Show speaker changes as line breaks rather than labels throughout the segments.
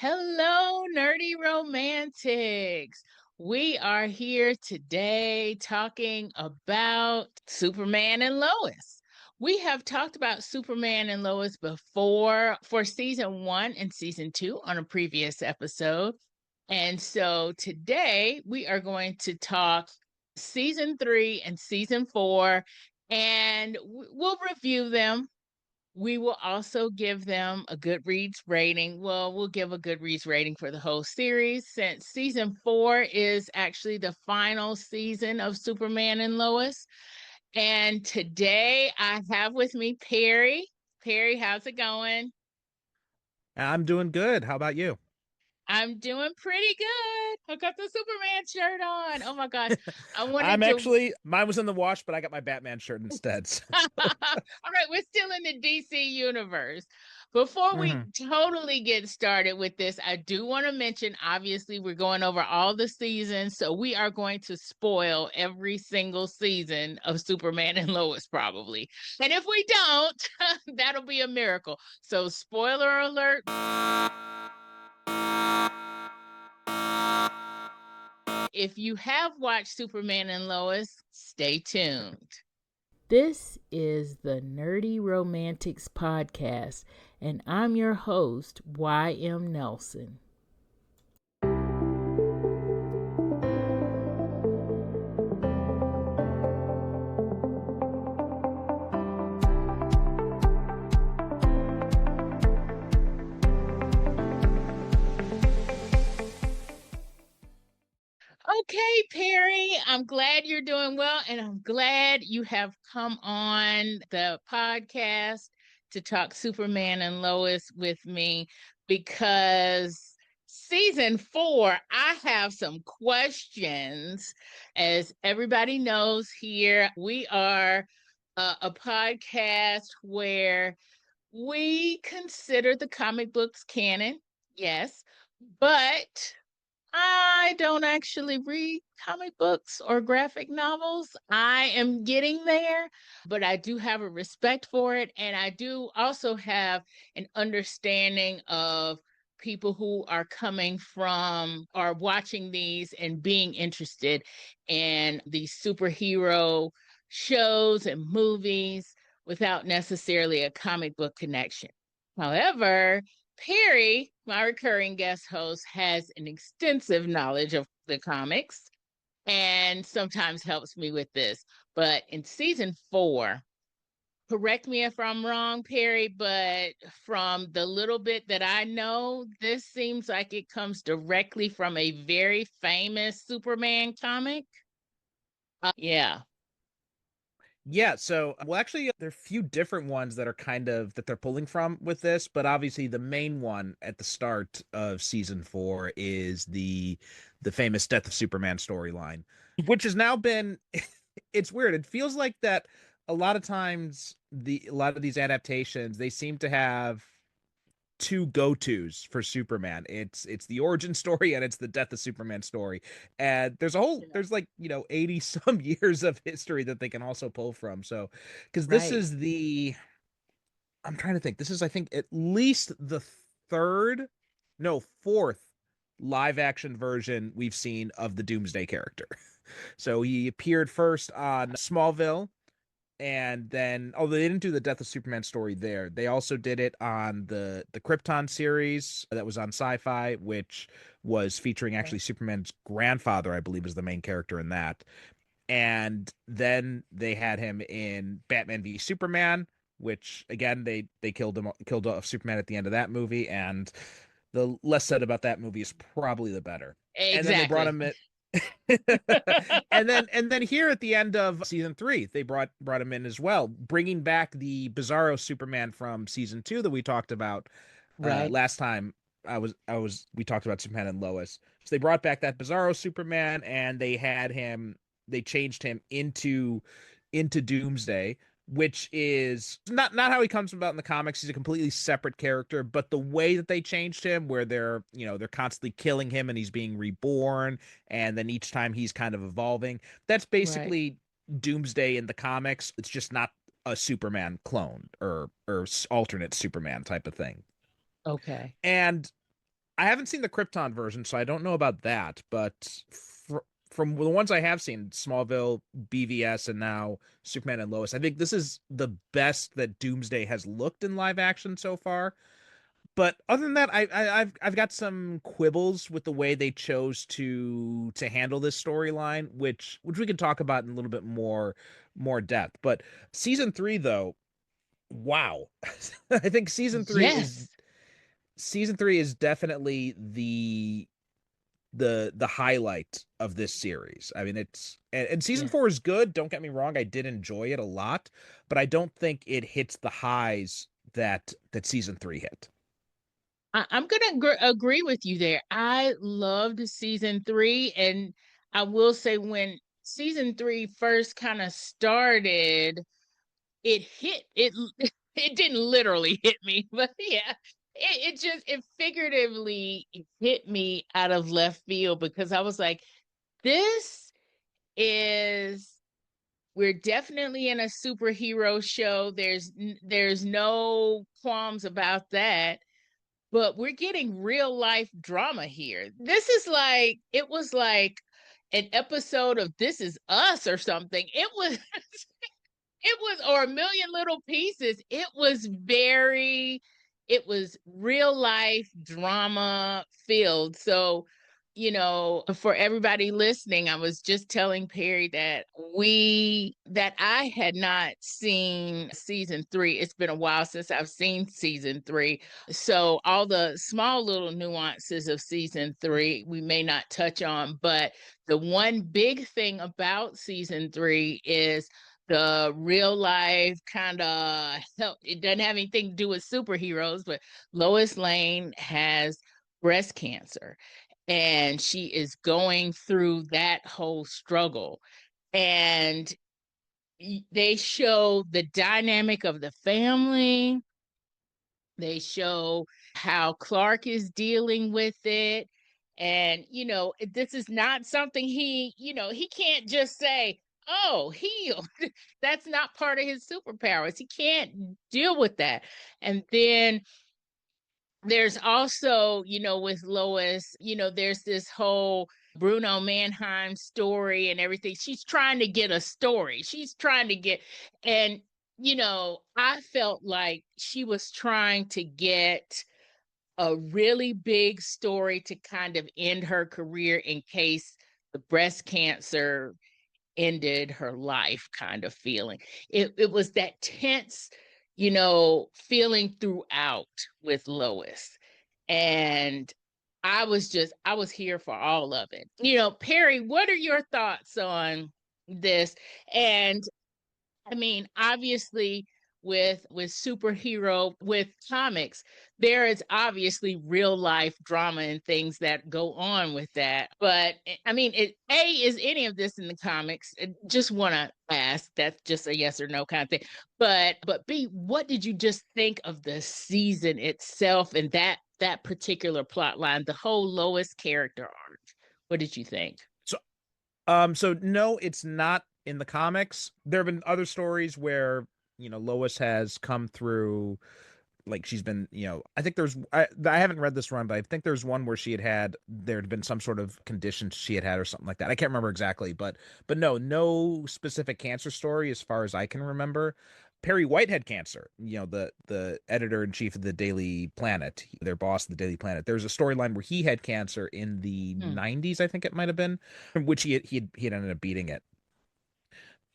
Hello, nerdy romantics. We are here today talking about Superman and Lois. We have talked about Superman and Lois before for season 1 and season 2 on a previous episode. And so today we are going to talk season 3 and season 4, and we'll review them. We will also give them a Goodreads rating. Well, we'll give a Goodreads rating for the whole series since season 4 is actually the final season of Superman and Lois. And today I have with me Perry. Perry, how's it going?
I'm doing good. How about you?
I'm doing pretty good. I got the Superman shirt on. Oh my gosh. I wanted
I'm
to
actually, mine was in the wash, but I got my Batman shirt instead.
All right, we're still in the DC universe. Before we
Mhm.
totally get started with this, I do want to mention obviously, we're going over all the seasons. So we are going to spoil every single season of Superman and Lois, probably. And if we don't, that'll be a miracle. So, spoiler alert. If you have watched Superman and Lois, stay tuned. This is the Nerdy Romantics Podcast, and I'm your host, Y.M. Nelson. Okay, Perry, I'm glad you're doing well, and I'm glad you have come on the podcast to talk Superman and Lois with me because season 4, I have some questions. As everybody knows here, we are a podcast where we consider the comic books canon, yes, but I don't actually read comic books or graphic novels. I am getting there, but I do have a respect for it. And I do also have an understanding of people who are coming from or watching these and being interested in these superhero shows and movies without necessarily a comic book connection. However, Perry, my recurring guest host, has an extensive knowledge of the comics and sometimes helps me with this. But in season 4, correct me if I'm wrong, Perry, but from the little bit that I know, this seems like it comes directly from a very famous Superman comic. Yeah.
Yeah, so well actually there are a few different ones that are kind of that they're pulling from with this, but obviously the main one at the start of season 4 is the famous Death of Superman storyline, which has now been it's weird. It feels like that a lot of times a lot of these adaptations they seem to have two go-tos for Superman. It's the origin story and it's the death of Superman story. And there's like, 80 some years of history that they can also pull from. So, because this
Right.
is I'm trying to think. This is I think at least the third, no, fourth live action version we've seen of the Doomsday character. So he appeared first on Smallville, and then they didn't do the Death of Superman story there. They also did it on the Krypton series that was on Sci-Fi, which was featuring actually Superman's grandfather, I believe, is the main character in that. And then they had him in Batman v Superman, which again they killed off Superman at the end of that movie, and the less said about that movie is probably the better. And then they brought
Exactly.
him in and then here at the end of season 3, they brought him in as well, bringing back the Bizarro Superman from season 2 that we talked about
Right.
last time. We talked about Superman and Lois. So they brought back that Bizarro Superman, and they changed him into Doomsday, which is not how he comes about in the comics. He's a completely separate character, but the way that they changed him, where they're constantly killing him and he's being reborn, and then each time he's kind of evolving. That's
Right.
basically Doomsday in the comics. It's just not a Superman clone or alternate Superman type of thing.
Okay.
And I haven't seen the Krypton version, so I don't know about that. But from the ones I have seen, Smallville, BVS, and now Superman and Lois, I think this is the best that Doomsday has looked in live action so far. But other than that, I've got some quibbles with the way they chose to handle this storyline, which we can talk about in a little bit more depth. But season 3, though, wow, I think
Yes.
season 3 is definitely the highlight of this series. I mean, and season
Yeah.
4 is good. Don't get me wrong, I did enjoy it a lot, but I don't think it hits the highs that season 3 hit.
I'm gonna agree with you there. I loved season 3, and I will say when season 3 first kind of started, it hit it. It didn't literally hit me, but yeah, it figuratively hit me out of left field because I was like, this is we're definitely in a superhero show. There's no qualms about that, but we're getting real life drama here. This is like it was like an episode of This Is Us or something. It was or A Million Little Pieces. It was real life drama filled. So, for everybody listening, I was just telling Perry that I had not seen season 3. It's been a while since I've seen season 3. So all the small little nuances of season 3 we may not touch on, but the one big thing about season 3 is the real life kind of help. It doesn't have anything to do with superheroes, but Lois Lane has breast cancer and she is going through that whole struggle. And they show the dynamic of the family. They show how Clark is dealing with it. And, this is not something he can't just say, oh, heal. That's not part of his superpowers. He can't deal with that. And then there's also, with Lois, there's this whole Bruno Manheim story and everything. She's trying to get a story. She's trying to get, and, I felt like she was trying to get a really big story to kind of end her career in case the breast cancer ended her life kind of feeling. It was that tense, feeling throughout with Lois. And I was here for all of it. Perry, what are your thoughts on this? And I mean, obviously with superhero with comics, there is obviously real life drama and things that go on with that. But I mean, is any of this in the comics? I just want to ask. That's just a yes or no kind of thing. But B, what did you just think of the season itself and that particular plot line, the whole Lois character arc? What did you think?
So no, it's not in the comics. There have been other stories where, Lois has come through, like she's been, I think I haven't read this run, but I think there's one where there had been some sort of condition she had or something like that. I can't remember exactly, but no specific cancer story as far as I can remember. Perry White had cancer, the editor in chief of the Daily Planet, their boss, the Daily Planet. There's a storyline where he had cancer in the 90s, I think it might have been, which he had ended up beating it.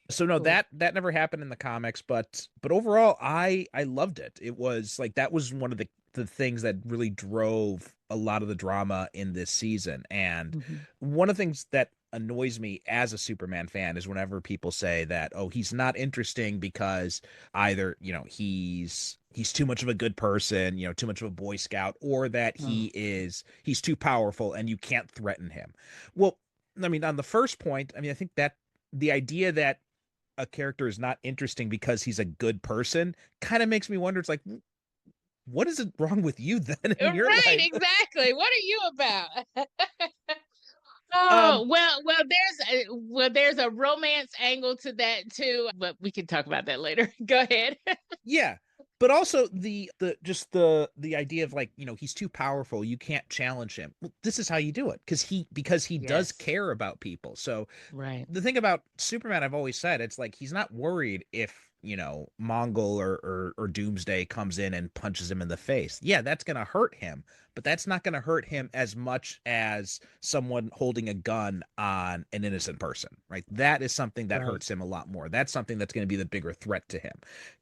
So no,
Cool.
that never happened in the comics, but overall, I loved it. It was like that was one of the things that really drove a lot of the drama in this season. And
Mhm.
one of the things that annoys me as a Superman fan is whenever people say that, oh, he's not interesting because either, he's too much of a good person, too much of a Boy Scout, or that
Oh.
he's too powerful and you can't threaten him. Well, I mean, on the first point, I mean, I think that the idea that a character is not interesting because he's a good person kind of makes me wonder. It's like, what is it wrong with you then in your
Right,
life?
exactly. What are you about?
um,
Oh, well, there's a romance angle to that too, but we can talk about that later. Go ahead.
yeah. but also the idea of like, he's too powerful, you can't challenge him. Well, this is how you do it, because he does
Yes.
care about people. So
Right.
the thing about Superman, I've always said, it's like he's not worried if, Mongol or Doomsday comes in and punches him in the face. Yeah, that's gonna hurt him, but that's not gonna hurt him as much as someone holding a gun on an innocent person, right? That is something that
Right.
hurts him a lot more. That's something that's gonna be the bigger threat to him.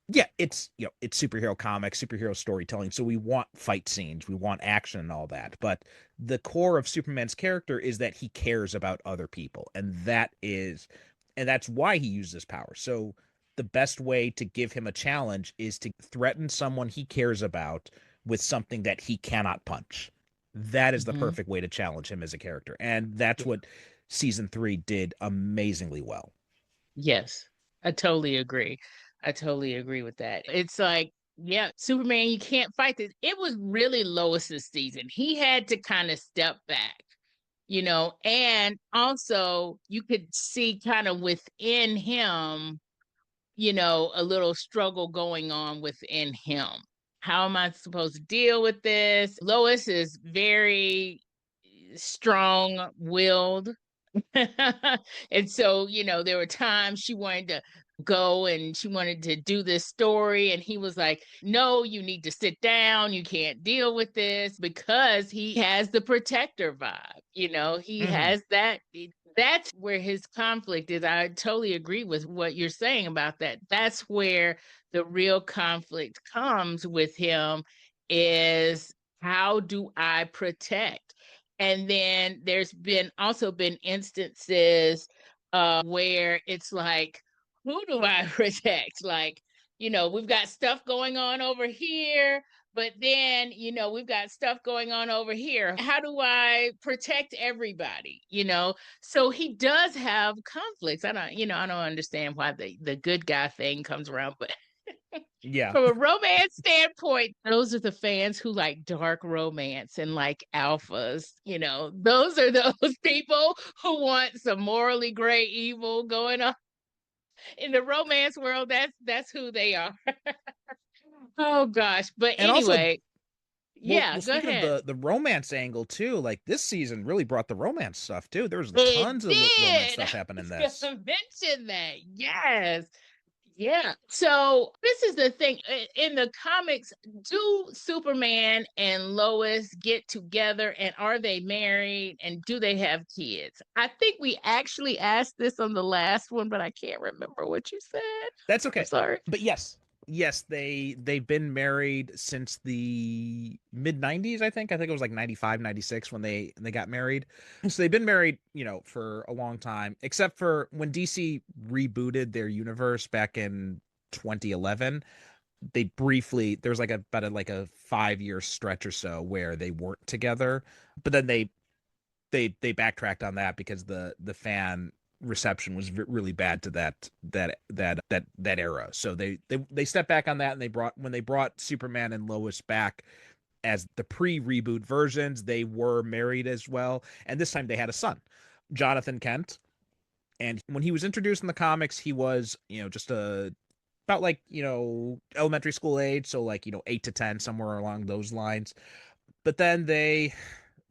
Yeah, it's superhero comics, superhero storytelling, so we want fight scenes, we want action and all that, but the core of Superman's character is that he cares about other people, and that's why he uses power. So the best way to give him a challenge is to threaten someone he cares about with something that he cannot punch. That is the
Hmm.
perfect way to challenge him as a character, and that's what season 3 did amazingly well.
Yes, I totally agree. I totally agree with that. It's like, yeah, Superman, you can't fight this. It was really Lois's season. He had to kind of step back, and also you could see kind of within him, a little struggle going on within him. How am I supposed to deal with this? Lois is very strong willed. And so, there were times she wanted to go and she wanted to do this story. And he was like, no, you need to sit down. You can't deal with this because he has the protector vibe. He
Mm-hmm.
has that. That's where his conflict is. I totally agree with what you're saying about that. That's where the real conflict comes with him is how do I protect? And then there's been instances where it's like, who do I protect? Like, we've got stuff going on over here, but then, we've got stuff going on over here. How do I protect everybody? So he does have conflicts. I don't understand why the good guy thing comes around, but
Yeah.
from a romance standpoint, those are the fans who like dark romance and like alphas. Those are those people who want some morally gray evil going on in the romance world. That's who they are. Oh gosh. But
And also,
anyway,
well,
yeah,
well,
go
speaking of
ahead.
the romance angle too, like this season really brought the romance stuff too. There was
It
tons of romance
did. I
stuff happening in
was
this.
gonna mention that. Yes. Yeah. So this is the thing. In the comics, do Superman and Lois get together and are they married and do they have kids? I think we actually asked this on the last one, but I can't remember what you said.
That's
I'm
okay.
sorry.
But yes, they've been married since the mid 90s, I think. I think it was like 95, 96 when they got married. So they've been married, for a long time, except for when DC rebooted their universe back in 2011. They briefly There was like a 5-year stretch or so where they weren't together, but then they backtracked on that because the fan reception was really bad to that era. So they stepped back on that, and they brought Superman and Lois back as the pre-reboot versions, they were married as well, and this time they had a son, Johnathan Kent. And when he was introduced in the comics, he was, just about like, elementary school age, so like, 8 to 10, somewhere along those lines. But then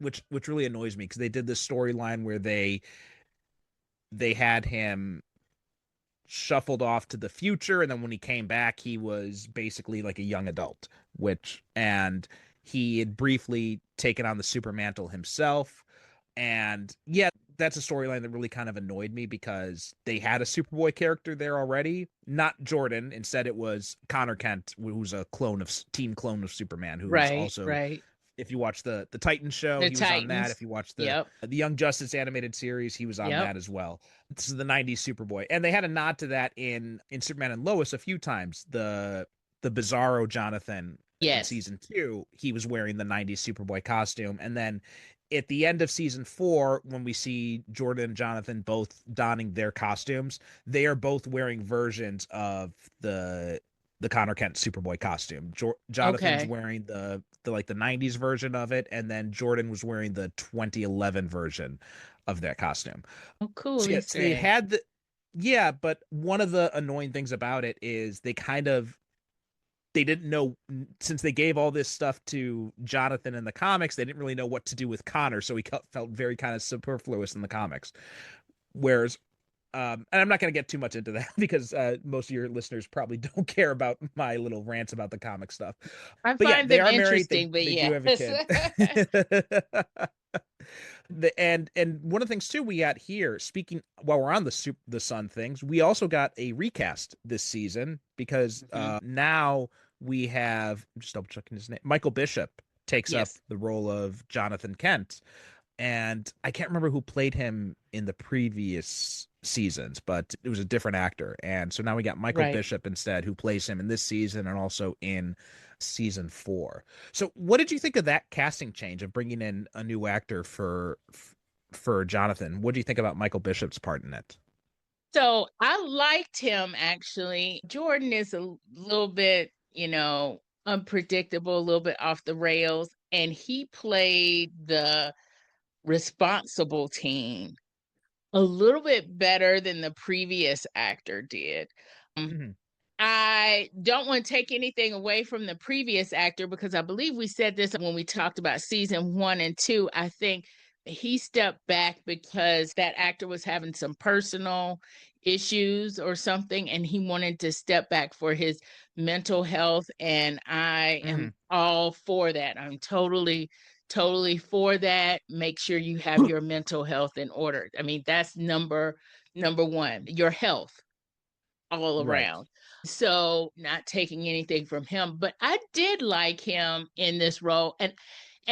which really annoys me, because they did this storyline where they had him shuffled off to the future, and then when he came back he was basically like a young adult, and he had briefly taken on the super mantle himself. And yeah, that's a storyline that really kind of annoyed me, because they had a Superboy character there already, not Jordan. Instead it was Connor Kent, who's a teen clone of Superman, who's
Right,
also,
right.
if you watch the Titans show,
The
he was on that.
Titans.
If you watch
Yep.
the Young Justice animated series, he was on
Yep.
that as well. This is the '90s Superboy, and they had a nod to that in Superman and Lois a few times. The Bizarro Jonathan in
Yes.
season 2, he was wearing the '90s Superboy costume, and then at the end of season 4, when we see Jordan and Jonathan both donning their costumes, they are both wearing versions of the Connor Kent Superboy costume. Jonathan's
Okay.
wearing the like the '90s version of it, and then Jordan was wearing the 2011 version of that costume.
Oh, cool
So yeah,
Easter
so they
egg.
had the yeah, but one of the annoying things about it is they kind of they didn't know, since they gave all this stuff to Johnathan in the comics, they didn't really know what to do with Connor, so he felt very kind of superfluous in the comics. Whereas, and I'm not going to get too much into that because most of your listeners probably don't care about my little rants about the comic stuff.
I
But yeah,
find
they
them
are married. They
interesting, but
they do have a
yes.
kid. And one of the things too we got here, speaking while we're on the Sun things, we also got a recast this season because
Mhm.
now we have, I'm just double checking his name. Michael Bishop takes up
Yes,
the role of Johnathan Kent, and I can't remember who played him in the previous seasons, but it was a different actor. And so now we got Michael
right.
Bishop instead, who plays him in this season and also in season 4. So what did you think of that casting change of bringing in a new actor for Johnathan? What do you think about Michael Bishop's part in it?
So I liked him actually. Jordan is a little bit, unpredictable, a little bit off the rails, and he played the responsible teen a little bit better than the previous actor did. Um,
Mm-hmm.
I don't want to take anything away from the previous actor because I believe we said this when we talked about season 1 and 2. I think he stepped back because that actor was having some personal issues or something, and he wanted to step back for his mental health. And I
Mm-hmm.
am all for that. I'm totally for that. Make sure you have your mental health in order. I mean, that's number one, your health all
Right.
around. So, not taking anything from him, but I did like him in this role. And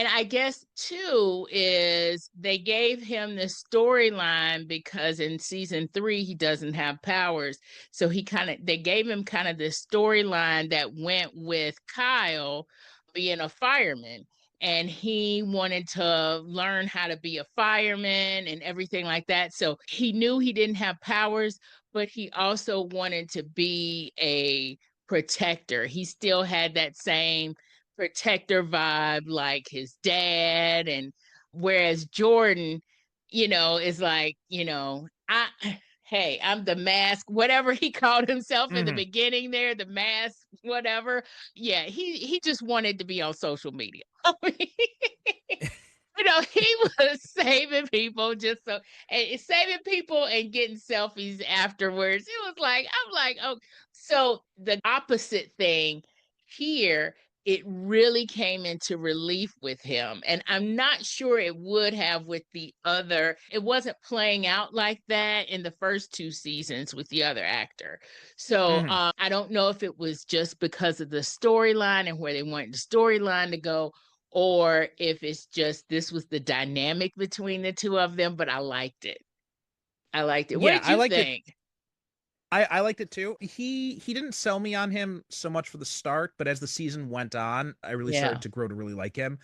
I guess too is they gave him this storyline because in season 3 he doesn't have powers. So they gave him kind of this storyline that went with Kyle being a fireman, and he wanted to learn how to be a fireman and everything like that. So he knew he didn't have powers, but he also wanted to be a protector. He still had that same protector vibe like his dad. And whereas Jordan, is like, I hey, I'm the mask, whatever he called himself in the
Mm-hmm.
beginning there, the mask, whatever. Yeah, he just wanted to be on social media. I mean, he was saving people just so and saving people and getting selfies afterwards. It was like, I'm like, oh, so the opposite thing here, it really came into relief with him. And I'm not sure it would have with the other. It wasn't playing out like that in the first 2 seasons with the other actor. So
Mm-hmm.
I don't know if it was just because of the storyline and where they wanted the storyline to go, or if it's just this was the dynamic between the two of them, but I liked it. I liked it. What
Yeah,
did
I
you
liked it.
think?
I liked it too. He didn't sell me on him so much for the start, but as the season went on, I really
Yeah.
started to grow to really like him.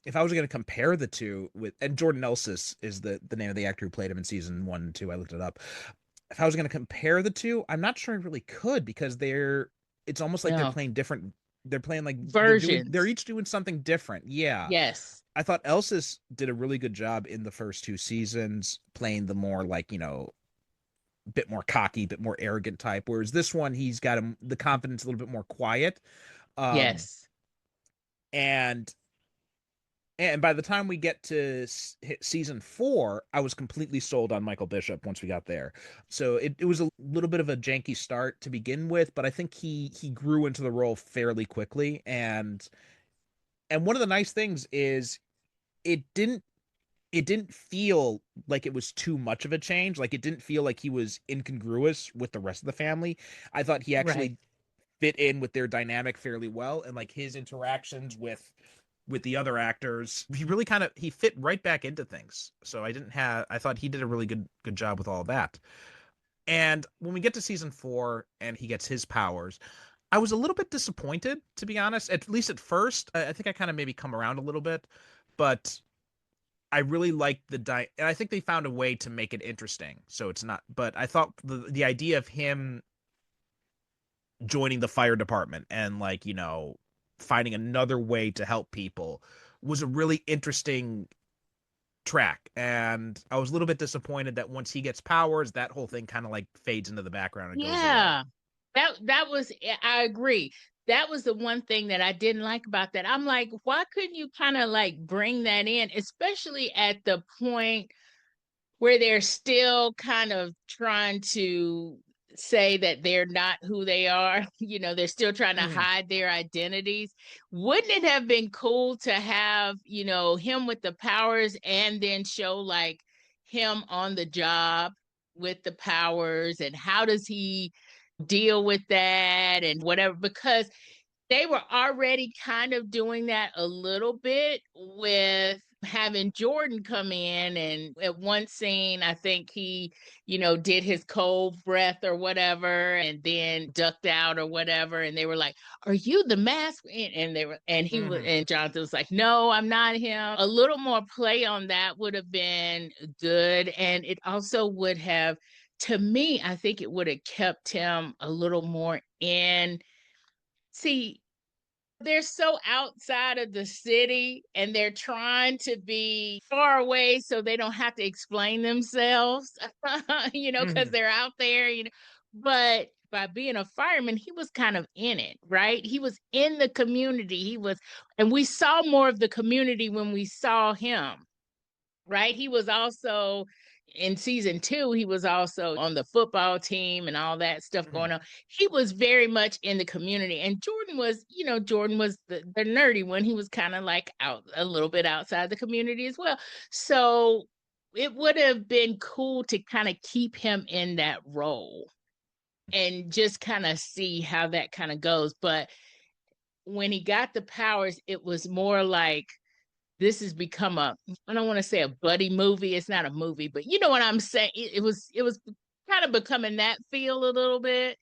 If I was going to compare the two with, and Jordan Elsis is the name of the actor who played him in season 1 and 2, I looked it up. If I was going to compare the two, I'm not sure I really could because it's almost like they're
Yeah.
playing different. They're playing like they're
Versions.
each doing something different. Yeah.
Yes.
I thought Elsis did a really good job in the first 2 seasons playing the more like, bit more cocky, bit more arrogant type. Whereas this one, he's got the confidence a little bit more quiet. Um,
Yes.
and and by the time we get to hit season 4, I was completely sold on Michael Bishop once we got there. So it was a little bit of a janky start to begin with, but I think he grew into the role fairly quickly. And one of the nice things is it didn't it didn't feel like it was too much of a change. Like it didn't feel like he was incongruous with the rest of the family. I thought he
Right.
actually fit in with their dynamic fairly well, and like his interactions with the other actors, he really he fit right back into things. So I thought he did a really good job with all of that. And when we get to season 4 and he gets his powers, I was a little bit disappointed, to be honest. At least at first, I think I kind of maybe come around a little bit, but I really liked and I think they found a way to make it interesting. So it's not, but I thought the idea of him joining the fire department and like, finding another way to help people was a really interesting track. And I was a little bit disappointed that once he gets powers, that whole thing kind of like fades into the background and goes away.
Yeah. That was I agree. that was the one thing that I didn't like about that. I'm like, why couldn't you kind of like bring that in, especially at the point where they're still kind of trying to say that they're not who they are. You know, they're still trying to
Mhm.
hide their identities. Wouldn't it have been cool to have, you know, him with the powers and then show like him on the job with the powers, and how does he deal with that and whatever? Because they were already kind of doing that a little bit with having Jordan come in, and at one scene I think he, you know, did his cold breath or whatever and then ducked out or whatever, and they were like, "Are you the mask?" And they were, and he was,
Mhm.
and Jonathan was like, "No, I'm not him." A little more play on that would have been good, and it also would have, to me, I think it would have kept him a little more in. See, they're so outside of the city and they're trying to be far away so they don't have to explain themselves, you know, because
Mhm.
they're out there, you know. But by being a fireman, he was kind of in it, right? He was in the community. He was, and we saw more of the community when we saw him, right? He was also in season two, he was also on the football team and all that stuff
Mhm.
going on. He was very much in the community. And Jordan was, you know, Jordan was the nerdy one. He was kind of like out a little bit outside the community as well. So it would have been cool to kind of keep him in that role and just kind of see how that kind of goes. But when he got the powers, it was more like this has become a, I don't want to say a buddy movie. It's not a movie, but you know what I'm saying? It was kind of becoming that feel a little bit.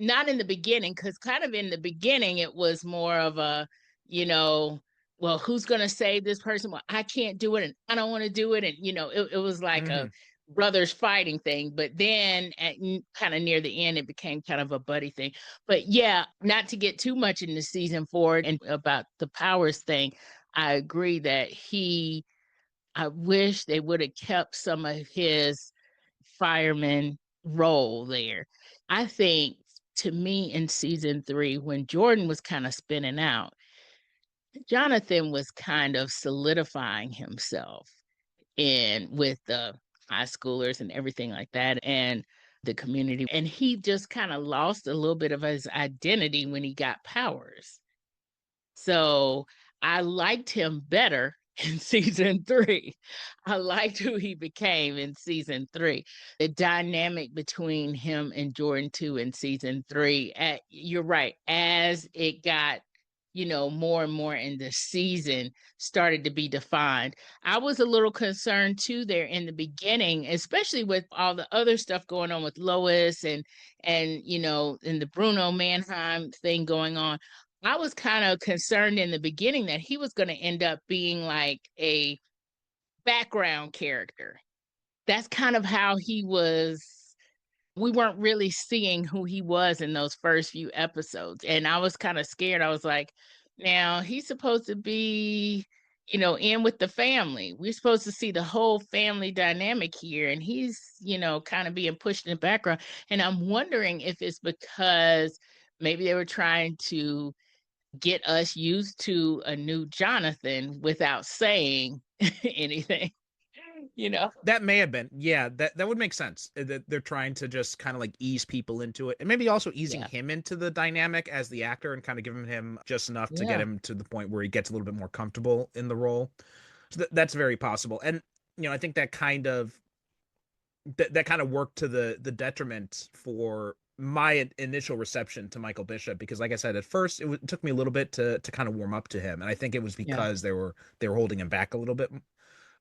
Not in the beginning, because kind of in the beginning it was more of a, you know, well, who's gonna save this person? Well, I can't do it and I don't want to do it. And you know, it was like a
Mhm.
brothers fighting thing. But then at kind of near the end, it became kind of a buddy thing. But yeah, not to get too much into season four and about the powers thing, I agree that I wish they would have kept some of his fireman role there. I think, to me, in season three, when Jordan was kind of spinning out, Jonathan was kind of solidifying himself in with the high schoolers and everything like that and the community. And he just kind of lost a little bit of his identity when he got powers. So I liked him better in season three. I liked who he became in season three. The dynamic between him and Jordan too in season three. You're right. As it got, you know, more and more in the season started to be defined. I was a little concerned too there in the beginning, especially with all the other stuff going on with Lois and you know, and the Bruno Manheim thing going on. I was kind of concerned in the beginning that he was going to end up being like a background character. That's kind of how he was. We weren't really seeing who he was in those first few episodes. And I was kind of scared. I was like, now he's supposed to be, you know, in with the family. We're supposed to see the whole family dynamic here. And he's, you know, kind of being pushed in the background. And I'm wondering if it's because maybe they were trying to get us used to a new Johnathan without saying anything, you know?
That may have been, yeah, that would make sense. That they're trying to just kind of like ease people into it, and maybe also easing
Yeah.
him into the dynamic as the actor, and kind of giving him just enough to get
Yeah.
him to the point where he gets a little bit more comfortable in the role. So that's very possible, and you know, I think that kind of worked to the detriment for my initial reception to Michael Bishop, because like I said, at first it took me a little bit to kind of warm up to him, and I think it was
Yeah.
because they were holding him back a little bit,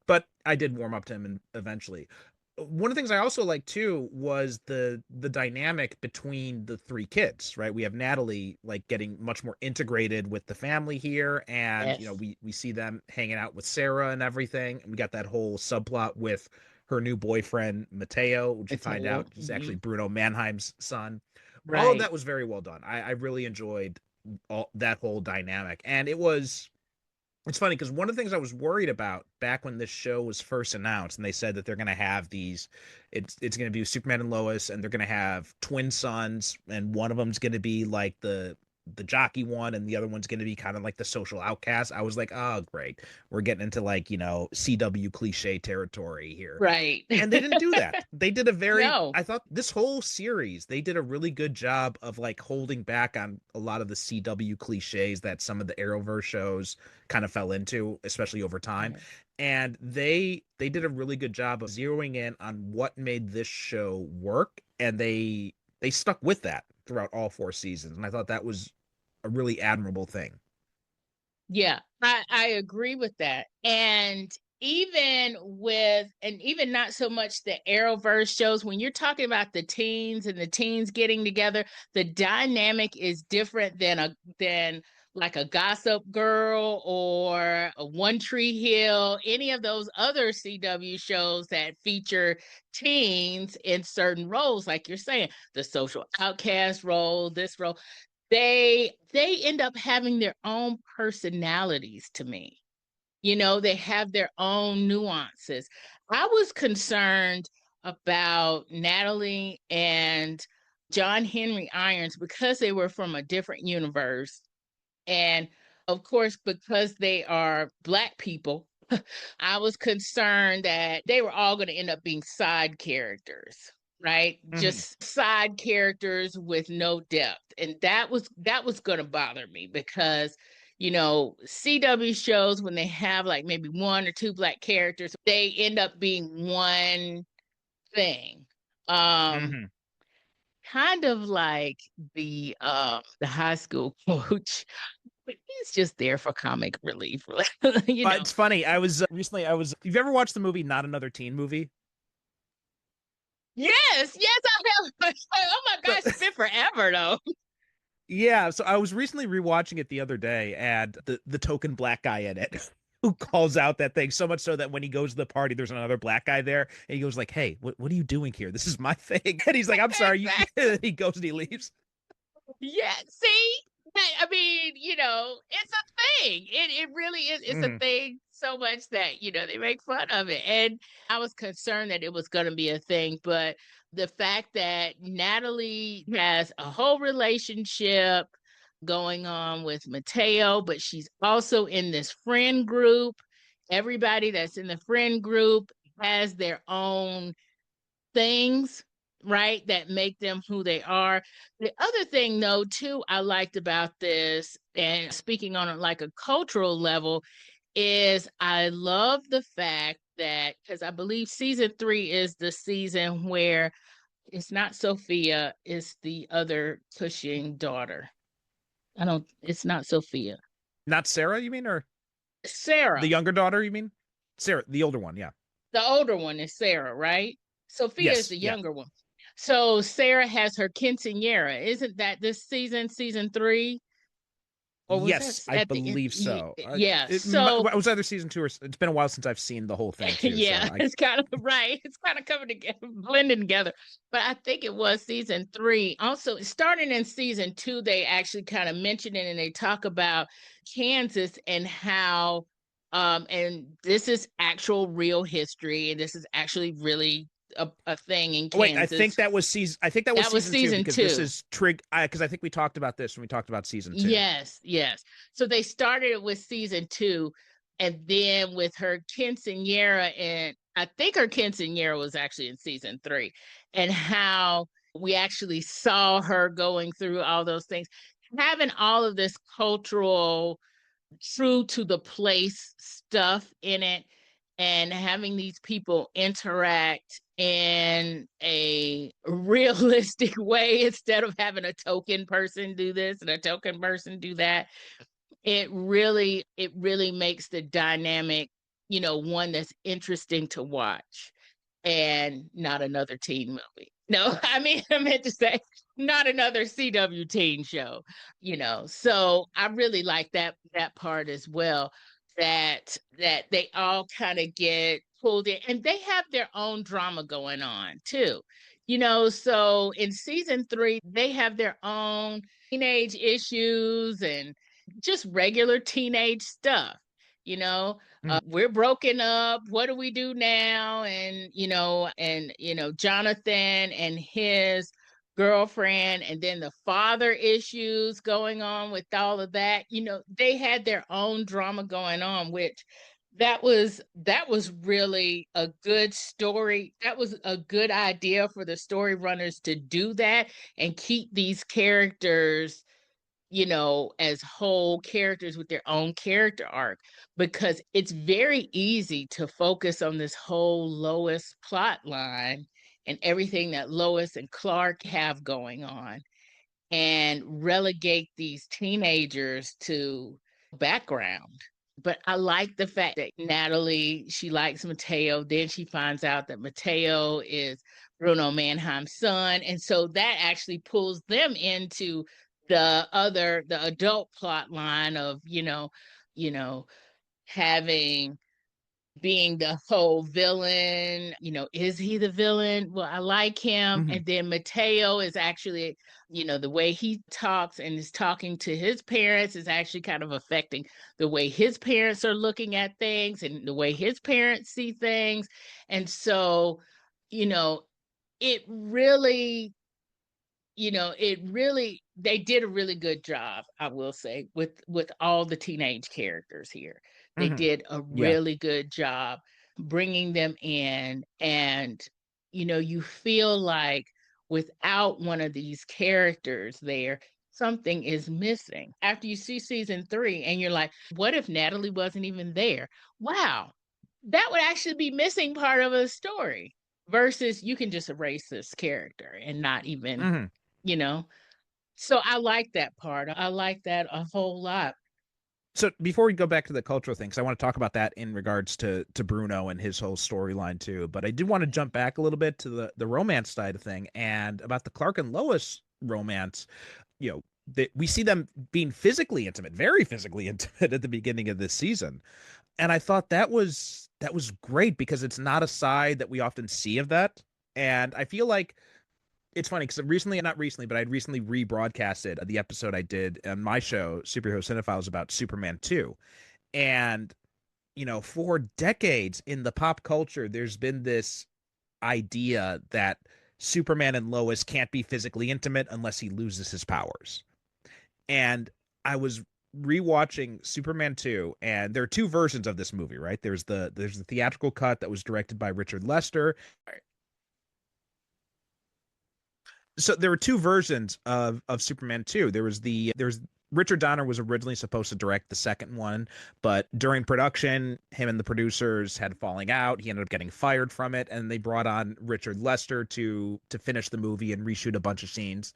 but I did warm up to him eventually. One of the things I also liked too was the dynamic between the three kids, right? We have Natalie like getting much more integrated with the family here, and you know,
Yes.
we see them hanging out with Sarah and everything. And we got that whole subplot with her new boyfriend Mateo, which you find
Mateo.
out is actually Bruno Manheim's son. All of
Right.
that was very well done. I really enjoyed all that whole dynamic, and it's funny because one of the things I was worried about back when this show was first announced, and they said that they're going to have it's going to be Superman and Lois, and they're going to have twin sons, and one of them's going to be like the jockey one, and the other one's going to be kind of like the social outcast. I was like, oh, great. We're getting into like, CW cliche territory here.
Right.
And they didn't do that. They did
No.
I thought this whole series, they did a really good job of like holding back on a lot of the CW cliches that some of the Arrowverse shows kind of fell into, especially over time.
Right.
And they did a really good job of zeroing in on what made this show work, and they stuck with that throughout all 4 seasons. And I thought that was a really admirable thing.
Yeah, I agree with that. And even not so much the Arrowverse shows, when you're talking about the teens and the teens getting together, the dynamic is different than like a Gossip Girl or a One Tree Hill, any of those other CW shows that feature teens in certain roles, like you're saying, the social outcast role, this role. They end up having their own personalities to me. They have their own nuances. I was concerned about Natalie and John Henry Irons because they were from a different universe. And of course, because they are Black people, I was concerned that they were all going to end up being side characters, right?
Mhm.
Just side characters with no depth. And that was going to bother me because CW shows, when they have like maybe one or two Black characters, they end up being one thing. Um
Mhm.
Kind of like the high school coach, but he's just there for comic relief. you
But
know
it's funny. I was recently. I was. You've ever watched the movie Not Another Teen Movie?
yes, I have. Oh my
So,
gosh, it's been forever though.
yeah. So I was recently rewatching it the other day, and the token Black guy in it who calls out that thing so much so that when he goes to the party, there's another Black guy there, and he goes like, "Hey, what are you doing here? This is my thing." And he's like, "I'm sorry."
Exactly.
He goes and he leaves.
Yeah, see? I mean, it's a thing. It really is. It's a
Mhm.
thing so much that, they make fun of it. And I was concerned that it was going to be a thing, but the fact that Natalie has a whole relationship going on with Mateo, but she's also in this friend group. Everybody that's in the friend group has their own things, right, that make them who they are. The other thing, though, too, I liked about this, and speaking on it like a cultural level, is I love the fact that, because I believe season 3 is the season where it's not Sophia, it's the other Cushing daughter. It's not Sophia.
Not Sarah, you mean, or the
Sarah.
younger daughter? You mean Sarah, the older one? Yeah.
The older one is Sarah, right? Sophia is
Yes.
the
Yeah.
younger one. So Sarah has her quinceanera. Isn't that this season 3? Or was that
Yes, I
at the end?
believe so.
Yeah.
It
So
was either season 2 or it's been a while since I've seen the whole thing too. So
yeah,
I
it's kind of right. It's kind of coming together, blending together. But I think it was season 3. Also, starting in season 2, they actually kind of mention it and they talk about Kansas and how, and this is actual real history, and this is actually really a thing in
oh, wait, I think
Kansas.
that was season. I think that was
That was
season 2
season
because this
2.
is trig. Because I think we talked about this when we talked about season 2.
Yes, yes. So they started it with season 2, and then with her quinceanera, and I think her quinceanera was actually in season 3, and how we actually saw her going through all those things, having all of this cultural, true to the place stuff in it, and having these people interact in a realistic way instead of having a token person do this and a token person do that. It really makes the dynamic, one that's interesting to watch, and not another teen movie. No, I meant to say not another CW teen show, So I really like that part as well, that they all kind of get pulled in, and they have their own drama going on too. So in season 3, they have their own teenage issues and just regular teenage stuff you know
Mhm.
we're broken up, what do we do now? And Johnathan and his girlfriend, and then the father issues going on with all of that. They had their own drama going on, which that was really a good story. That was a good idea for the story runners to do that and keep these characters, as whole characters with their own character arc, because it's very easy to focus on this whole Lois plot line and everything that Lois and Clark have going on, and relegate these teenagers to background. But I like the fact that Natalie, she likes Mateo. Then she finds out that Mateo is Bruno Manheim's son. And so that actually pulls them into the adult plot line of, you know, having being the whole villain. Is he the villain? Well, I like him.
Mhm.
And then Mateo is actually, the way he talks and is talking to his parents is actually kind of affecting the way his parents are looking at things and the way his parents see things. And so, you know, it really they did a really good job, I will say, with all the teenage characters here. They
Mhm.
did a
Yeah.
really good job bringing them in, and you feel like without one of these characters there, something is missing. After you see season 3 and you're like, what if Natalie wasn't even there? Wow, that would actually be missing part of a story, versus you can just erase this character and not even
Mhm.
you know? So I like that part. I like that a whole lot.
So before we go back to the cultural things, I want to talk about that in regards to Bruno and his whole storyline too. But I do want to jump back a little bit to the romance side of thing and about the Clark and Lois romance. We see them being physically intimate, very physically intimate at the beginning of this season, and I thought that was great because it's not a side that we often see of that. And I feel like it's funny because recently, not recently, but I'd recently rebroadcasted the episode I did on my show, Superhero Cinephiles, about Superman 2. And, for decades in the pop culture, there's been this idea that Superman and Lois can't be physically intimate unless he loses his powers. And I was rewatching Superman 2, and there are two versions of this movie, right? There's the theatrical cut that was directed by Richard Lester. So there were two versions of Superman 2. There's Richard Donner was originally supposed to direct the second one, but during production, him and the producers had falling out. He ended up getting fired from it, and they brought on Richard Lester to finish the movie and reshoot a bunch of scenes.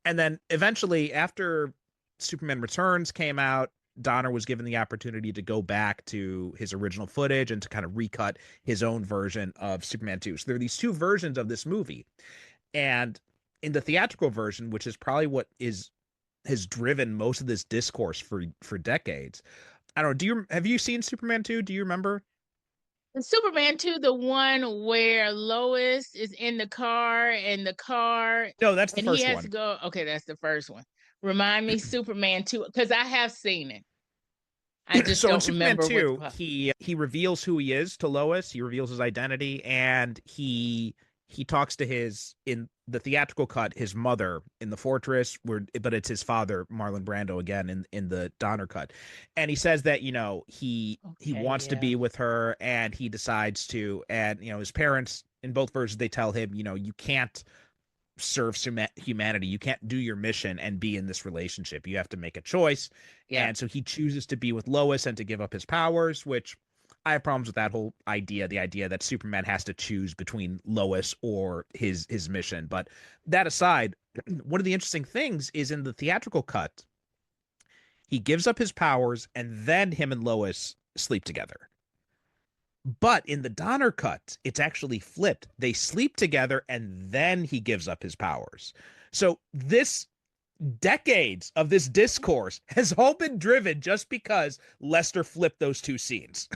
And then eventually, after Superman Returns came out, Donner was given the opportunity to go back to his original footage and to kind of recut his own version of Superman 2. So there are these two versions of this movie. And in the theatrical version, which is probably what has driven most of this discourse for decades. I don't know. Have you seen Superman 2? Do you remember?
And Superman 2, the one where Lois is in the car and
No, that's the
and he
first
has to
one.
go. Okay, that's the first one. Remind me, Superman 2, because I have seen it. I just
So in
don't
Superman
remember what the
2, he reveals who he is to Lois. He reveals his identity, and he talks to his, in the theatrical cut, his mother in the fortress, but it's his father, Marlon Brando, again in the Donner cut. And he says that, he
Okay,
wants to
yeah.
be with her, and he decides to. And his parents, in both versions, they tell him, you can't serve humanity. You can't do your mission and be in this relationship. You have to make a choice.
Yeah.
And so he chooses to be with Lois and to give up his powers, which I have problems with that whole idea, the idea that Superman has to choose between Lois or his mission. But that aside, one of the interesting things is in the theatrical cut, he gives up his powers and then him and Lois sleep together. But in the Donner cut, it's actually flipped. They sleep together and then he gives up his powers. So this decades of this discourse has all been driven just because Lester flipped those two scenes.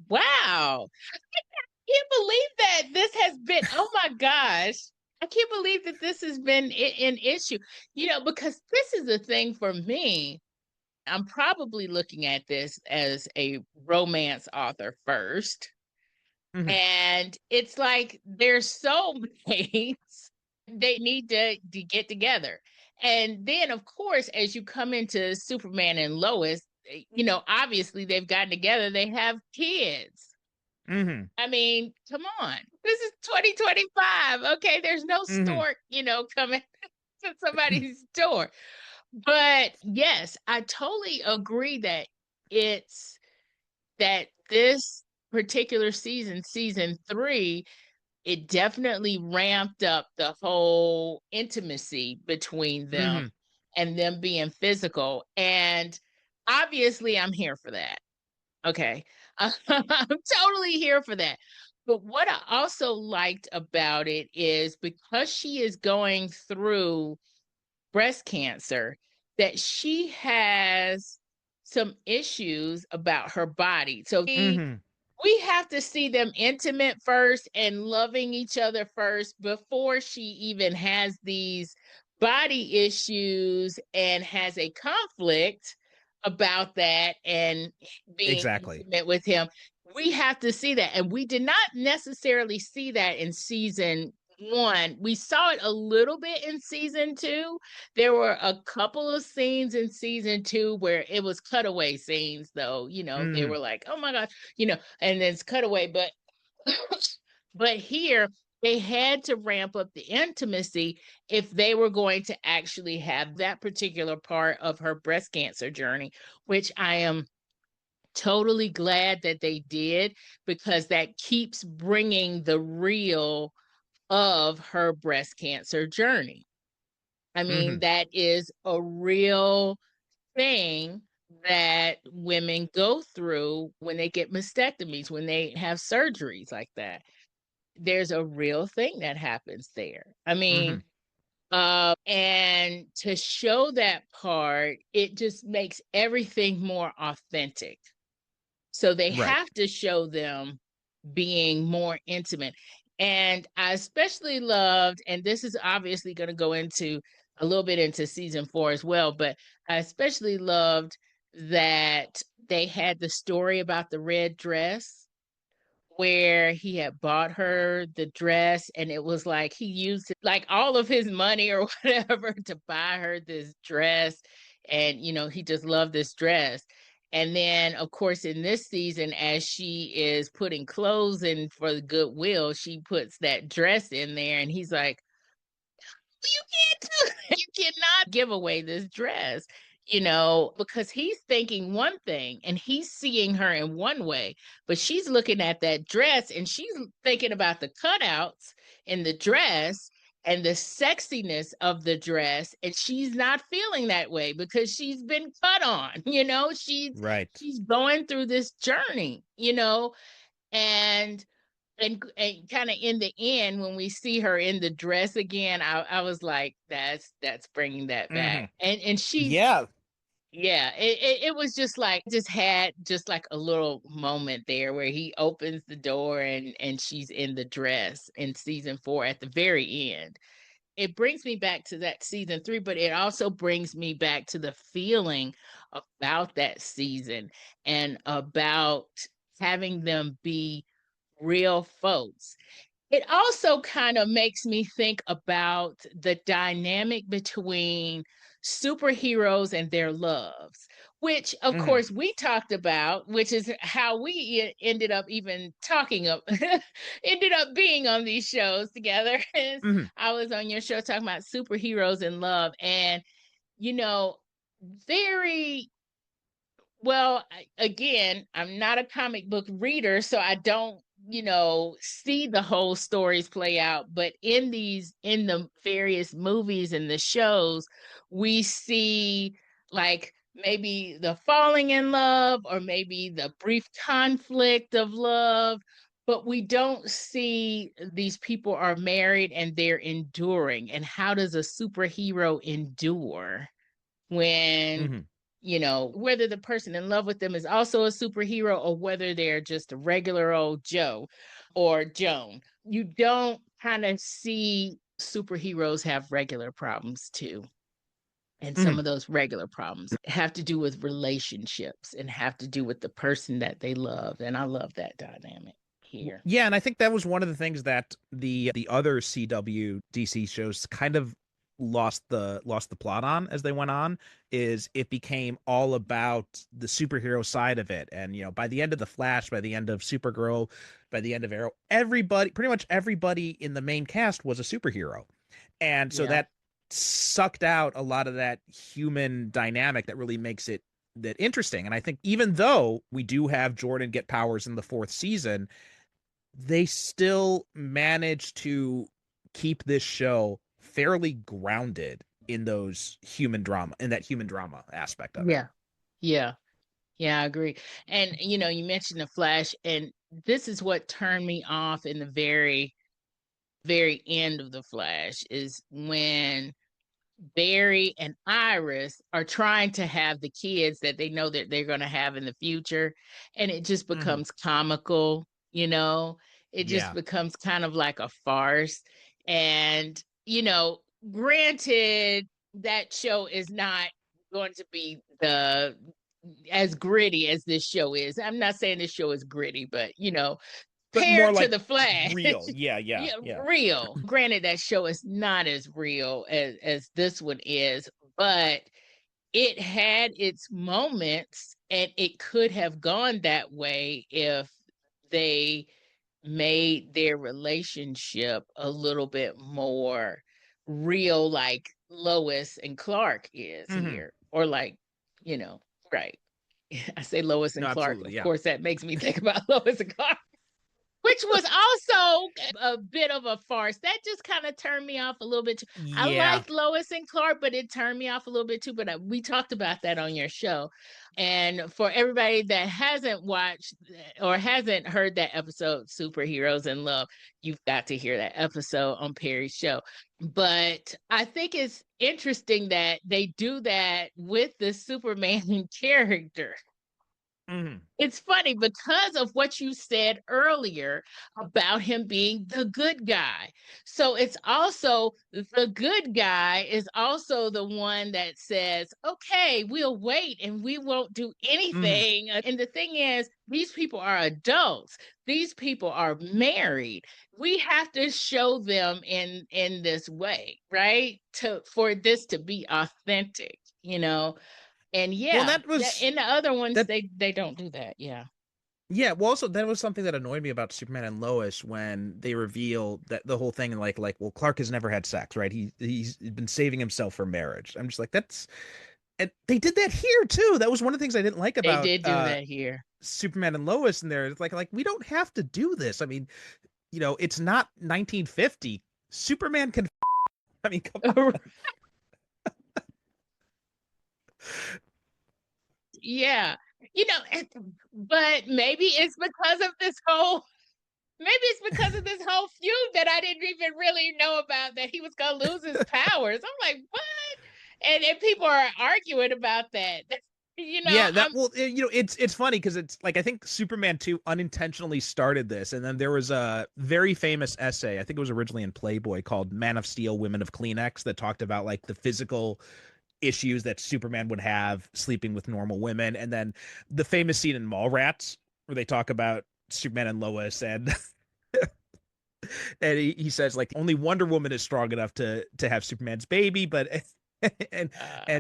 Wow. I can't believe that this has been, oh my gosh. I can't believe that this has been an issue, because this is the thing for me. I'm probably looking at this as a romance author first.
Mhm.
And it's like there's soulmates, They need to get together. And then, of course, as you come into Superman and Lois, obviously they've gotten together, they have kids.
Mm-hmm.
I mean, come on. This is 2025. Okay, there's no
Mm-hmm.
stork, coming to somebody's door. But yes, I totally agree that it's that this particular season 3, it definitely ramped up the whole intimacy between them
Mm-hmm.
and them being physical. And obviously, I'm here for that. Okay. I'm totally here for that. But what I also liked about it is because she is going through breast cancer, that she has some issues about her body. So
Mm-hmm.
we have to see them intimate first and loving each other first before she even has these body issues and has a conflict about that and being
Exactly.
intimate with him. We have to see that. And we did not necessarily see that in season 1. We saw it a little bit in season 2. There were a couple of scenes in season 2 where it was cutaway scenes, though. They
Mm-hmm.
were like, oh my gosh, and then it's cutaway. But but here they had to ramp up the intimacy if they were going to actually have that particular part of her breast cancer journey, which I am totally glad that they did, because that keeps bringing the real of her breast cancer journey. I
Mm-hmm.
mean, that is a real thing that women go through when they get mastectomies, when they have surgeries like that. There's a real thing that happens there. I
Mm-hmm.
mean, and to show that part, it just makes everything more authentic. So they
Right.
have to show them being more intimate. And I especially loved, and this is obviously going to go into a little bit into season 4 as well, but I especially loved that they had the story about the red dress, where he had bought her the dress, and it was like he used like all of his money or whatever to buy her this dress. And he just loved this dress. And then, of course, in this season, as she is putting clothes in for the Goodwill, she puts that dress in there, and he's like, you can't do that. You cannot give away this dress, because he's thinking one thing and he's seeing her in one way, but she's looking at that dress and she's thinking about the cutouts in the dress and the sexiness of the dress, and she's not feeling that way because she's been cut on.
Right.
She's going through this journey, and and kind of in the end, when we see her in the dress again, I was like, that's bringing that
Mm-hmm.
back. And she's,
Yeah.
yeah, it was just like, just had just like a little moment there where he opens the door and she's in the dress in season 4 at the very end. It brings me back to that season 3, but it also brings me back to the feeling about that season and about having them be real folks. It also kind of makes me think about the dynamic between superheroes and their loves, which of
Mm-hmm.
course we talked about, which is how we ended up even talking of ended up being on these shows together.
Mm-hmm.
I was on your show talking about superheroes and love, and you know very well, again, I'm not a comic book reader, so I don't, see the whole stories play out. But in the various movies and the shows, we see like maybe the falling in love or maybe the brief conflict of love, but we don't see these people are married and they're enduring. And how does a superhero endure when
Mm-hmm.
whether the person in love with them is also a superhero or whether they're just a regular old Joe or Joan? You don't kind of see superheroes have regular problems too. And some
Mm-hmm.
of those regular problems have to do with relationships and have to do with the person that they love. And I love that dynamic. here.
Yeah, and I think that was one of the things that the other CW DC shows kind of lost the plot on as they went on, is it became all about the superhero side of it. And by the end of the Flash, by the end of Supergirl, by the end of Arrow, pretty much everybody in the main cast was a superhero. And so
Yeah.
that sucked out a lot of that human dynamic that really makes it that interesting. And I think even though we do have Jordan get powers in the fourth season, they still manage to keep this show fairly grounded in that human drama aspect of it.
Yeah. Yeah. Yeah, I agree. And you mentioned the Flash, and this is what turned me off in the very, very end of the Flash, is when Barry and Iris are trying to have the kids that they know that they're going to have in the future. And it just
Mm-hmm.
becomes comical, it just
Yeah.
becomes kind of like a farce. And, granted, that show is not going to be as gritty as this show is. I'm not saying this show is gritty, but
But more
compared to
like
the Flash,
real. Yeah, yeah,
yeah,
yeah.
real. Granted, that show is not as real as this one is, but it had its moments, and it could have gone that way if they made their relationship a little bit more real, like Lois and Clark is
Mm-hmm.
here, or like, you know, right. I say Lois
No,
and Clark.
absolutely.
Of
Yeah.
course, that makes me think about Lois and Clark, which was also a bit of a farce. That just kind of turned me off a little bit too. I
Yeah.
liked Lois and Clark, but it turned me off a little bit too. But we talked about that on your show. And for everybody that hasn't watched or hasn't heard that episode, Superheroes in Love, you've got to hear that episode on Perry's show. But I think it's interesting that they do that with the Superman character.
Mm-hmm.
It's funny because of what you said earlier about him being the good guy. So it's also the good guy is also the one that says, okay, we'll wait and we won't do
Mm-hmm.
anything. And the thing is, these people are adults. These people are married. We have to show them in this way, right? For this to be authentic, And
Well, and
yeah,
that was
in the other ones,
that.
they don't do that. Yeah.
Yeah, well, also that was something that annoyed me about Superman and Lois when they reveal that the whole thing, and well, Clark has never had sex, right? He's been saving himself for marriage. I'm just like, and they did that here too. That was one of the things I didn't like
They
about
did do that here.
Superman and Lois. And there, it's like we don't have to do this. I mean, it's not 1950. Superman can. I mean, come on.
Yeah. But maybe it's because of this whole feud that I didn't even really know about, that he was gonna lose his powers. I'm like, what? And people are arguing about that.
Yeah, that
I'm
well, it's funny because it's like I think Superman 2 unintentionally started this, and then there was a very famous essay, I think it was originally in Playboy, called Man of Steel, Women of Kleenex, that talked about like the physical issues that Superman would have sleeping with normal women, and then the famous scene in Mallrats where they talk about Superman and Lois, and and he says like only Wonder Woman is strong enough to have Superman's baby, but and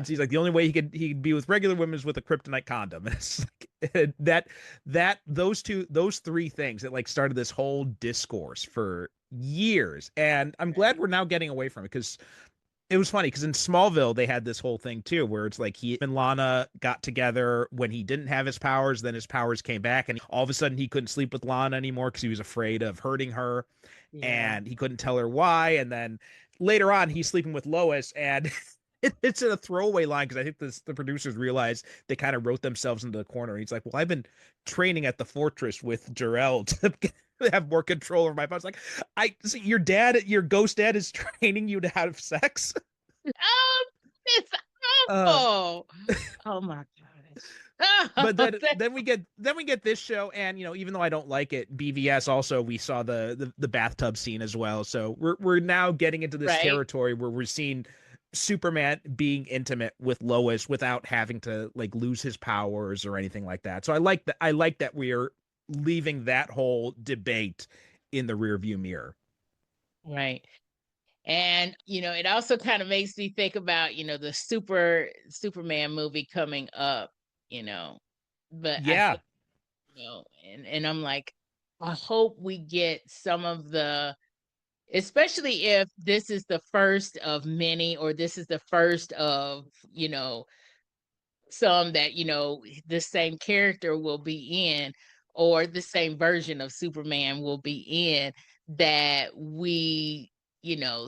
he's like the only way he could be with regular women is with a kryptonite condom. And it's like those three things that like started this whole discourse for years, and I'm glad we're now getting away from it, because it was funny because in Smallville they had this whole thing too where it's like he and Lana got together when he didn't have his powers, then his powers came back, and all of a sudden he couldn't sleep with Lana anymore because he was afraid of hurting her,
yeah.
and he couldn't tell her why. And then later on he's sleeping with Lois, and it's in a throwaway line because I think the producers realized they kind of wrote themselves into the corner. He's like, well, I've been training at the fortress with Jor-El to have more control over my powers. Like, I see your ghost dad is training you to have sex.
Oh, it's
Uh,
awful. Oh my gosh.
but
Oh,
then we get this show, and even though I don't like it, BVS also, we saw the bathtub scene as well. So we're now getting into this
right.
territory where we're seeing Superman being intimate with Lois without having to like lose his powers or anything like that. So I like that we're leaving that whole debate in the rearview mirror.
Right. And it also kind of makes me think about, the Superman movie coming up, you know. But I
Yeah.
think, and I'm like, I hope we get some of the, especially if this is the first of many, or this is the first of, some that, the same character will be in, or the same version of Superman will be in, that we,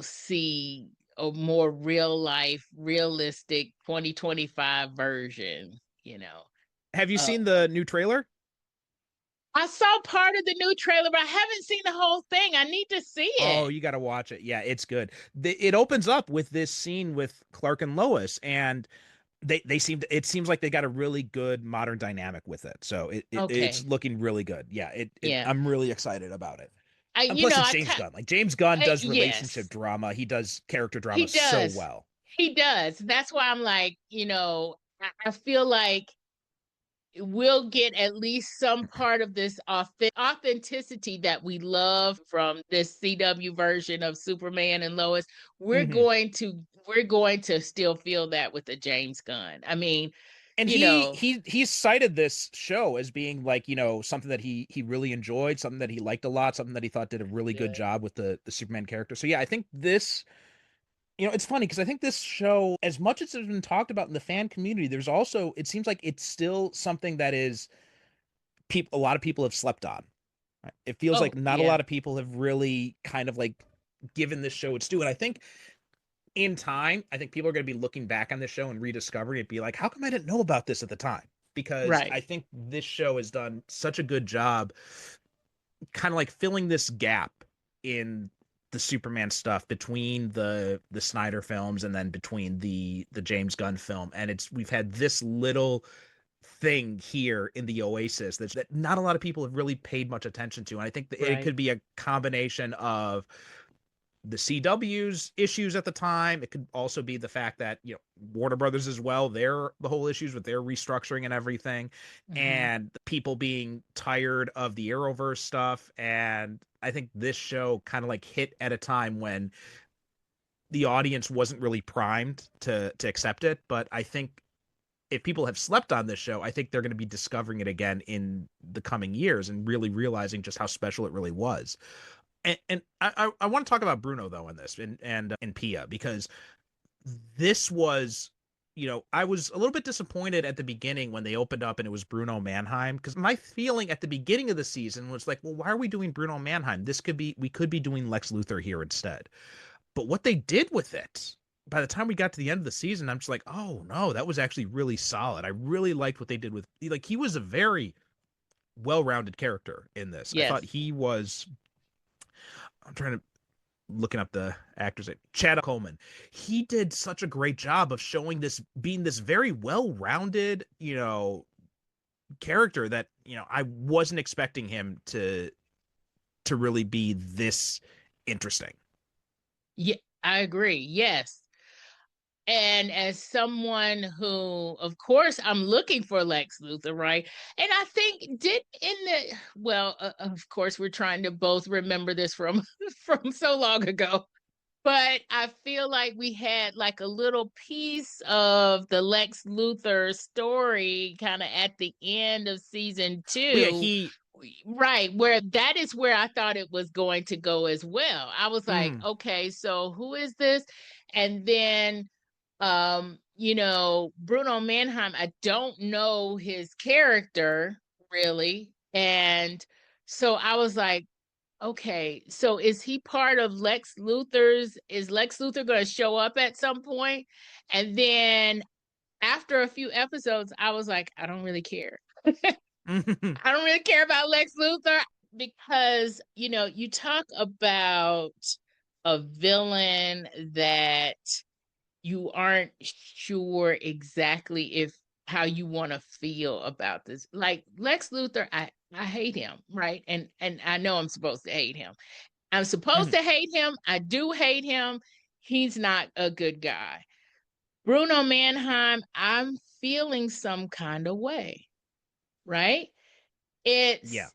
see a more real life, realistic 2025 version,
Have you
uh,
seen the new trailer?
I saw part of the new trailer, but I haven't seen the whole thing. I need to see
Oh,
it.
you got to watch it. Yeah, it's good. It opens up with this scene with Clark and Lois, and it seems like they got a really good modern dynamic with it. So it's
Okay.
looking really good. Yeah,
Yeah.
I'm really excited about it.
I,
And
you
plus,
know,
it's
I
James
ca-
Gunn. Like James Gunn does relationship
yes,
drama. He does character drama
he
so
does.
well.
He does. That's why I'm like, I feel like we'll get at least some part of this authenticity that we love from this CW version of Superman and Lois. We're
Hmm.
going to we're going to still feel that with the James Gunn. I mean,
And
you know,
he cited this show as being like, something that he really enjoyed, something that he liked a lot, something that he thought did a really good job with the Superman character. So yeah, I think this, it's funny because I think this show, as much as it's been talked about in the fan community, there's also, it seems like it's still something that is people, a lot of people have slept on. Right? It feels like
oh
not a
yeah,
lot of people have really kind of like given this show its due. And I think in time, I think people are going to be looking back on this show and rediscovering it, be like, how come I didn't know about this at the time? Because
right,
I think this show has done such a good job kind of like filling this gap in the Superman stuff between the Snyder films and then between the James Gunn film. And we've had this little thing here in the Oasis that not a lot of people have really paid much attention to. And I think that it
right,
could be a combination of the CW's issues at the time. It could also be the fact that, Warner Brothers as well, the whole issues with their restructuring and everything,
hmm,
and people being tired of the Arrowverse stuff. And I think this show kind of like hit at a time when the audience wasn't really primed to accept it. But I think if people have slept on this show, I think they're going to be discovering it again in the coming years and really realizing just how special it really was. And I want to talk about Bruno though in this and Pia, because this was, I was a little bit disappointed at the beginning when they opened up and it was Bruno Manheim, because my feeling at the beginning of the season was like, well, why are we doing Bruno Manheim? We could be doing Lex Luthor here instead. But what they did with it, by the time we got to the end of the season, I'm just like, oh no, that was actually really solid. I really liked what they did with, like, he was a very well-rounded character in this. I thought
yes,
he was, I'm trying to looking up the actors, Chad Coleman. He did such a great job of showing this being this very well-rounded, character that, I wasn't expecting him to really be this interesting.
yeah, I agree. Yes. And as someone who, of course, I'm looking for Lex Luthor, right? And I think did in the well, of course, we're trying to both remember this from from so long ago. But I feel like we had like a little piece of the Lex Luthor story kind of at the end of season
Well, yeah,
two, right? Where that is where I thought it was going to go as well. I was like,
mm,
okay, so who is this? And then Bruno Manheim, I don't know his character really. And so I was like, okay, so is he part of is Lex Luthor going to show up at some point? And then after a few episodes, I was like, I don't really care. I don't really care about Lex Luthor because, you talk about a villain that you aren't sure exactly if how you want to feel about this. Like Lex Luthor, I hate him, right? And I know I'm supposed to hate him. I'm supposed
mm,
to hate him. I do hate him. He's not a good guy. Bruno Manheim, I'm feeling some kind of way, right?
yeah.
It's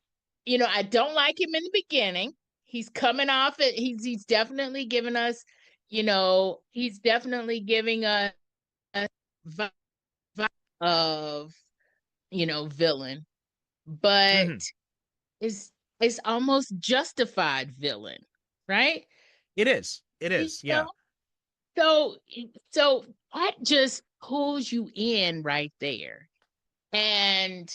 I don't like him in the beginning. He's coming off it. He's definitely giving us, he's definitely giving us a vibe of, villain, but
Mhm.
it's it's almost justified villain, right?
It is. It
You
is.
know,
Yeah.
so so that just pulls you in right there. And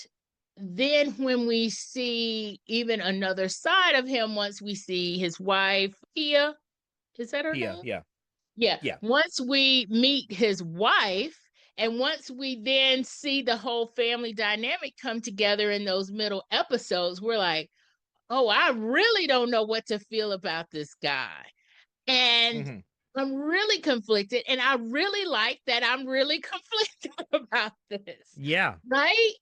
then when we see even another side of him, once we see his wife, Pia, is that her
Pia.
name?
Yeah.
Yeah.
Yeah.
Once we meet his wife, and once we then see the whole family dynamic come together in those middle episodes, we're like, oh, I really don't know what to feel about this guy. And
Hmm.
I'm really conflicted. And I really like that I'm really conflicted about this.
Yeah.
Right?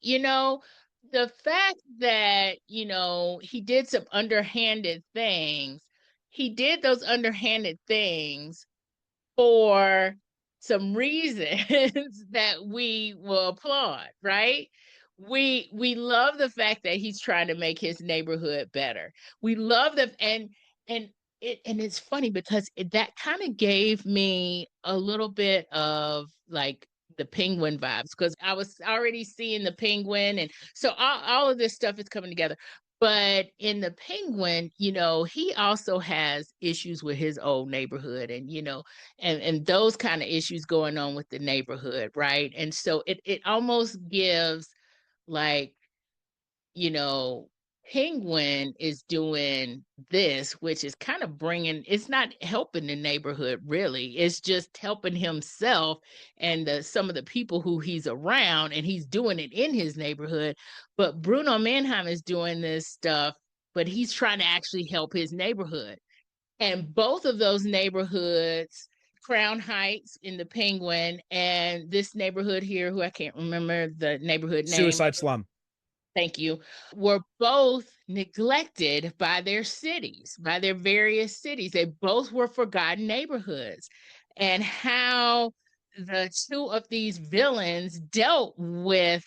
The fact that, he did some underhanded things, he did those underhanded things for some reasons that we will applaud, right? We love the fact that he's trying to make his neighborhood better. We love the and it's funny because that kind of gave me a little bit of like the penguin vibes, because I was already seeing the penguin, and so all of this stuff is coming together. But in the penguin, he also has issues with his old neighborhood, and and those kind of issues going on with the neighborhood, right? And so it almost gives, like, you know, Penguin is doing this, which is kind of bringing, it's not helping the neighborhood really. It's just helping himself and some of the people who he's around, and he's doing it in his neighborhood. But Bruno Manheim is doing this stuff, but he's trying to actually help his neighborhood. And both of those neighborhoods, Crown Heights in the Penguin, and this neighborhood here, who I can't remember the neighborhood name,
Suicide Slum.
thank you, were both neglected by their cities, by their various cities. They both were forgotten neighborhoods. And how the two of these villains dealt with,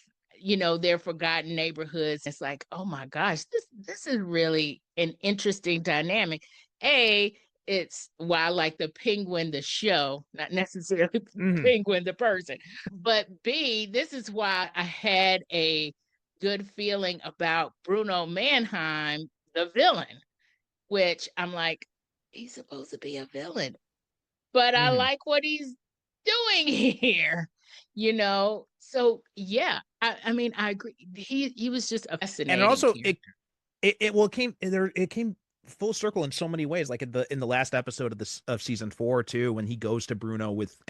their forgotten neighborhoods. It's like, oh my gosh, this is really an interesting dynamic. A, it's why I like the Penguin, the show, not necessarily the
Hmm.
Penguin, the person. But B, this is why I had a good feeling about Bruno Manheim, the villain, which I'm like, he's supposed to be a villain, but I
Hmm.
like what he's doing here. So yeah, I mean, I agree. He was just a
And
fascinating
also
character.
it came there. It came full circle in so many ways. Like in the last episode of this of season 4 too, when he goes to Bruno with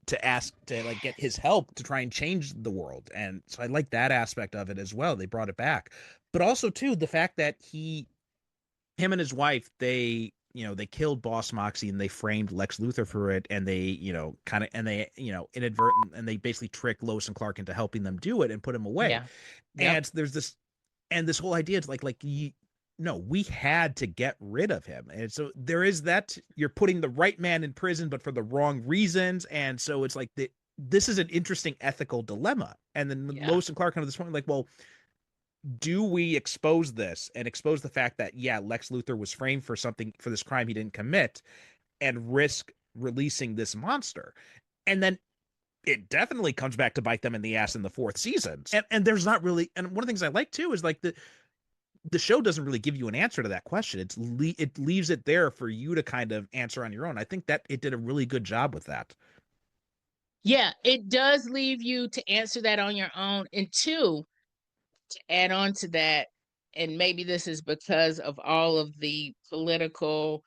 to ask to like get his help to try and change the world. And so I like that aspect of it as well. They brought it back, but also too the fact that him and his wife, they killed Boss Moxie and they framed Lex Luthor for it, and they kind of and they inadvertent, and they basically tricked Lois and Clark into helping them do it and put him away.
Yeah. Yep.
And there's this whole idea is like no, we had to get rid of him. And so there is that you're putting the right man in prison, but for the wrong reasons. And so it's like this is an interesting ethical dilemma. And then
Yeah.
Lois and Clark come to this point, like, well, do we expose this and expose the fact that, yeah, Lex Luthor was framed for something, for this crime he didn't commit, and risk releasing this monster? And then it definitely comes back to bite them in the ass in the fourth season. And there's not really, and one of the things I like too is like the show doesn't really give you an answer to that question. It leaves it there for you to kind of answer on your own. I think that it did a really good job with that.
Yeah, it does leave you to answer that on your own. And two, to add on to that, and maybe this is because of all of the political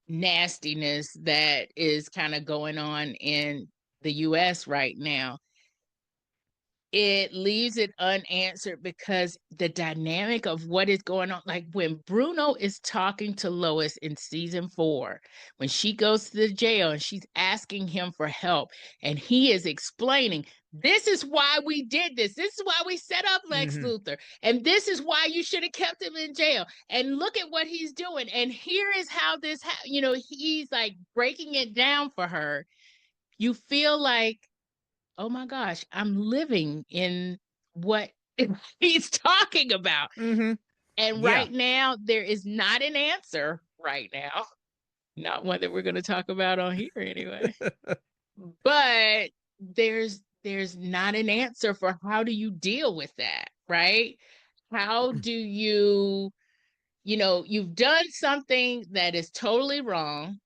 nastiness that is kind of going on in the US right now, it leaves it unanswered because the dynamic of what is going on, like when Bruno is talking to Lois in season 4, when she goes to the jail and she's asking him for help, and he is explaining, this is why we did this is why we set up Lex
Mm-hmm.
Luthor, and this is why you should have kept him in jail, and look at what he's doing, and here is how he's like breaking it down for her. You feel like, oh my gosh, I'm living in what he's talking about.
Mm-hmm.
And
Yeah.
right now, there is not an answer right now. Not one that we're going to talk about on here anyway. But there's not an answer for how do you deal with that, right? How do you, you've done something that is totally wrong.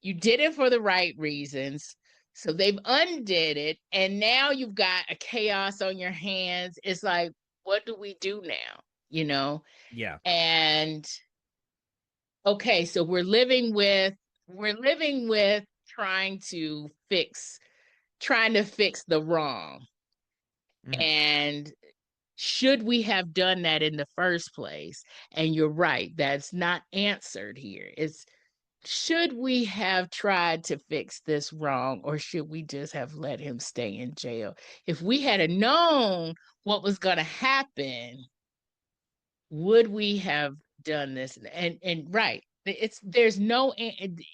You did it for the right reasons. So they've undid it. And now you've got a chaos on your hands. It's like, what do we do now?
Yeah.
And okay, so we're living with trying to fix the wrong.
Mhm.
And should we have done that in the first place? And you're right, that's not answered here. It's should we have tried to fix this wrong, or should we just have let him stay in jail? If we had known what was going to happen, would we have done this? And right, it's there's no answer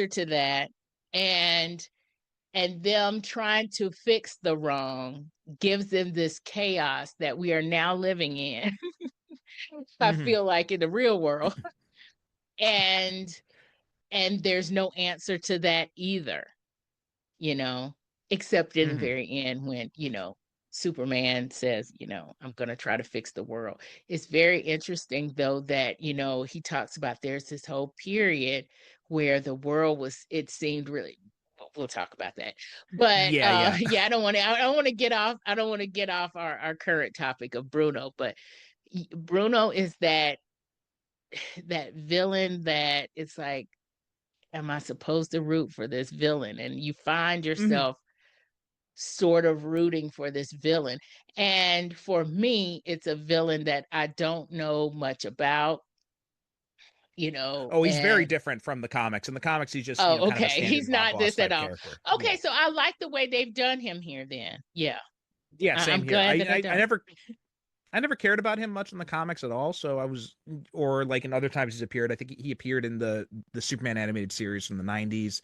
to that. And them trying to fix the wrong gives them this chaos that we are now living in. I
Mhm.
feel like in the real world. And there's no answer to that either, you know, except in the
Mhm.
very end when, Superman says, I'm going to try to fix the world. It's very interesting, though, that, he talks about there's this whole period where the world it seemed really, we'll talk about that. But
Yeah, yeah.
yeah, I don't want to get off our current topic of Bruno, but Bruno is that villain that it's like, am I supposed to root for this villain? And you find
Mhm.
yourself sort of rooting for this villain. And for me, it's a villain that I don't know much about,
Oh, he's very
and
different from the comics. In the comics, he's just,
oh,
kind of a
okay.
standard
He's
mob
not
boss
this at
type
all.
character.
Okay,
Yeah.
so I like the way they've done him here then. Yeah.
Yeah, same
I'm
here.
glad that I
I
don't.
never cared about him much in the comics at all. So or like in other times he's appeared. I think he appeared in the Superman animated series from the '90s.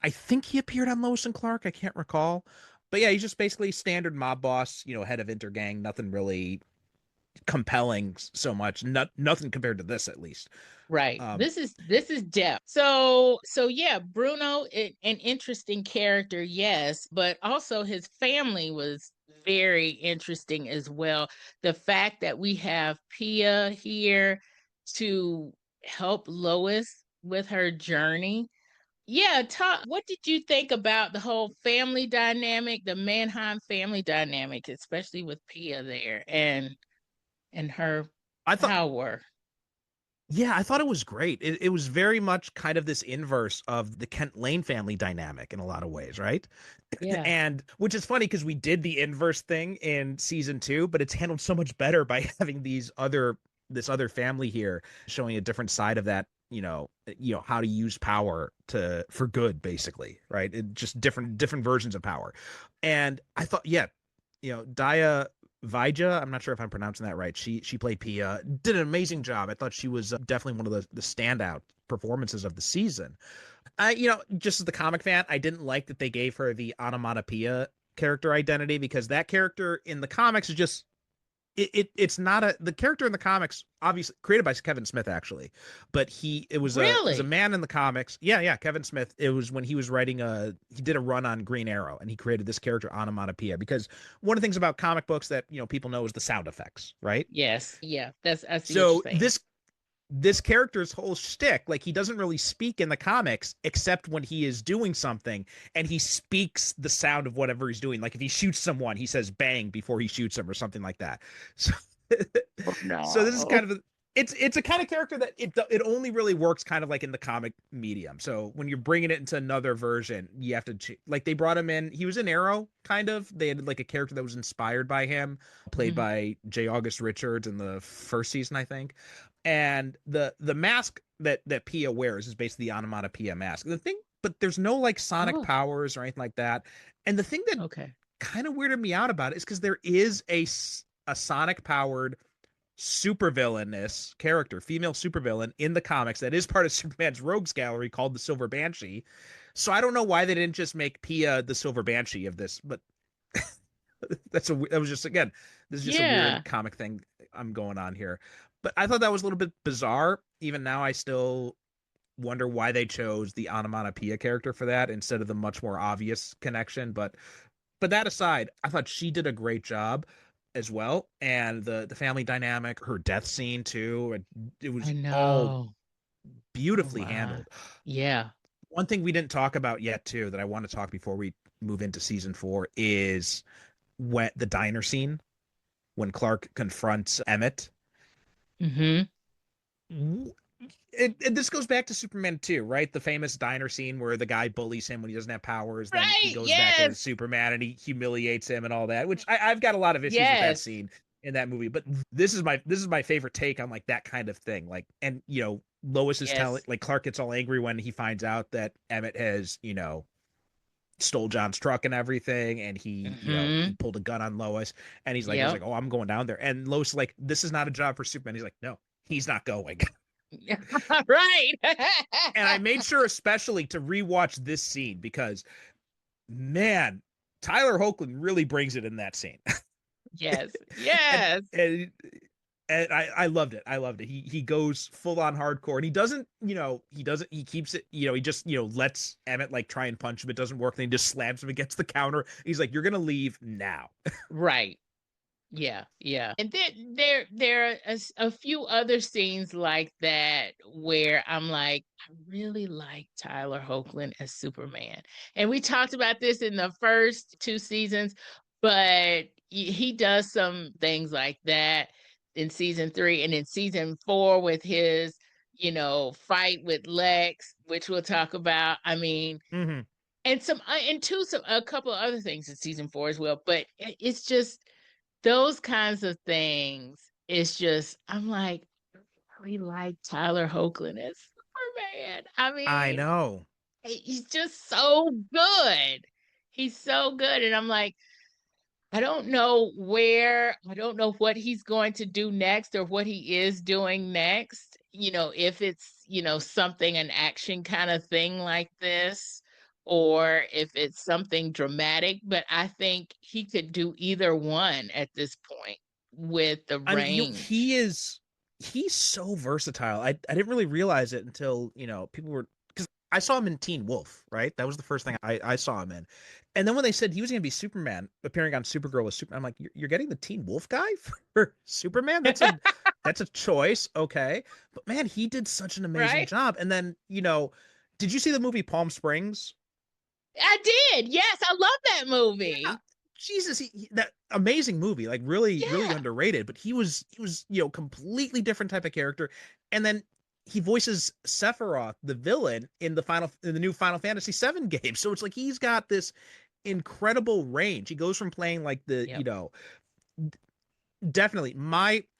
I think he appeared on Lois and Clark. I can't recall, but yeah, he's just basically standard mob boss. Head of Intergang. Nothing really compelling so much. Nothing compared to this, at least.
Right.
Um,
This is depth. So yeah, Bruno, an interesting character, yes, but also his family was very interesting as well. The fact that we have Pia here to help Lois with her journey. Yeah, what did you think about the whole family dynamic, the Manheim family dynamic, especially with Pia there and her
I thought
power?
Yeah, I thought it was great. It was very much kind of this inverse of the Kent Lane family dynamic in a lot of ways, right?
Yeah.
And which is funny because we did the inverse thing in season 2, but it's handled so much better by having this other family here showing a different side of that, how to use power for good, basically, right? Just different versions of power. And I thought, yeah, Daya Vija, I'm not sure if I'm pronouncing that right. She played Pia, did an amazing job. I thought she was definitely one of the standout performances of the season. Just as the comic fan, I didn't like that they gave her the onomatopoeia character identity because that character in the comics is just it's not the character in the comics, obviously created by Kevin Smith actually, but it was a
Really?
man in the comics. Yeah, Kevin Smith. It was when he was writing he did a run on Green Arrow and he created this character onomatopoeia because one of the things about comic books that people know is the sound effects, right?
Yes. Yeah. I see what you're
So
saying.
this character's whole shtick, like he doesn't really speak in the comics except when he is doing something, and he speaks the sound of whatever he's doing. Like if he shoots someone, he says bang before he shoots him or something like that. So,
Oh,
so this is
no.
kind of it's a kind of character that it only really works kind of like in the comic medium. So when you're bringing it into another version, you have to like they brought him in. He was in Arrow, kind of. They had like a character that was inspired by him, played
Mhm.
by J. August Richards in the first season, I think. And the mask that Pia wears is basically the onomatopoeia mask. But there's no like sonic
Oh,
powers or anything like that. And the thing that
okay.
kind of weirded me out about it is because there is a sonic powered supervillainous character, female supervillain in the comics that is part of Superman's rogues gallery called the Silver Banshee. So I don't know why they didn't just make Pia the Silver Banshee of this, but that was just again, this is just a
Yeah.
weird comic thing. I'm going on here. But I thought that was a little bit bizarre. Even now, I still wonder why they chose the onomatopoeia character for that instead of the much more obvious connection. But that aside, I thought she did a great job as well, and the family dynamic, her death scene too, it
I
was all
know. Oh
beautifully
my.
handled.
Yeah.
One thing we didn't talk about yet too that I want to talk before we move into season 4 is when the diner scene when Clark confronts Emmett.
Mm-hmm.
This goes back to Superman 2, right? The famous diner scene where the guy bullies him when he doesn't have powers. Then he
Right.
goes back
Yes.
as Superman and he humiliates him and all that. Which I've got a lot of issues with that
Yes.
scene in that movie. But this is my favorite take on like that kind of thing. Like, and Lois is telling,
Yes.
like, Clark gets all angry when he finds out that Emmett has stole John's truck and everything, and he
Mm-hmm.
pulled a gun on Lois, and he's
Yep.
like, oh, I'm going down there, and Lois is like, this is not a job for Superman. He's like, no, he's not going.
Right.
And I made sure especially to rewatch this scene because, man, Tyler Hoechlin really brings it in that scene.
Yes.
and
Yes.
and and I loved it. I loved it. He goes full on hardcore, and he keeps it, he just lets Emmett like try and punch him. It doesn't work. Then he just slams him against the counter. He's like, "You're gonna leave now."
Right. Yeah, yeah. And then there are a few other scenes like that where I'm like, I really like Tyler Hoechlin as Superman. And we talked about this in the first two seasons, but he does some things like that in season 3 and in season 4 with his, fight with Lex, which we'll talk about. I mean,
Hmm.
and some a couple of other things in season 4 as well, but it's just those kinds of things. It's just I'm like, I really like Tyler Hoechlin as Superman. I
I
mean,
know.
he's just so good. He's so good, and I'm like, I don't know what he's going to do next or what he is doing next. If it's, something, an action kind of thing like this, or if it's something dramatic. But I think he could do either one at this point with the
I mean,
range.
he's so versatile. I didn't really realize it until people were, because I saw him in Teen Wolf, right? That was the first thing I saw him in, and then when they said he was going to be Superman, appearing on Supergirl as Superman, I'm like, you're getting the Teen Wolf guy for Superman? That's a choice, okay? But man, he did such an amazing
Right?
job. And then did you see the movie Palm Springs?
I did. Yes, I love that
Yeah,
movie.
Jesus, that amazing movie, like really, really
Yeah.
underrated. But he was completely different type of character, and then he voices Sephiroth, the villain, in the new Final Fantasy VII game. So it's like he's got this incredible range. He goes from playing like
Yep.
definitely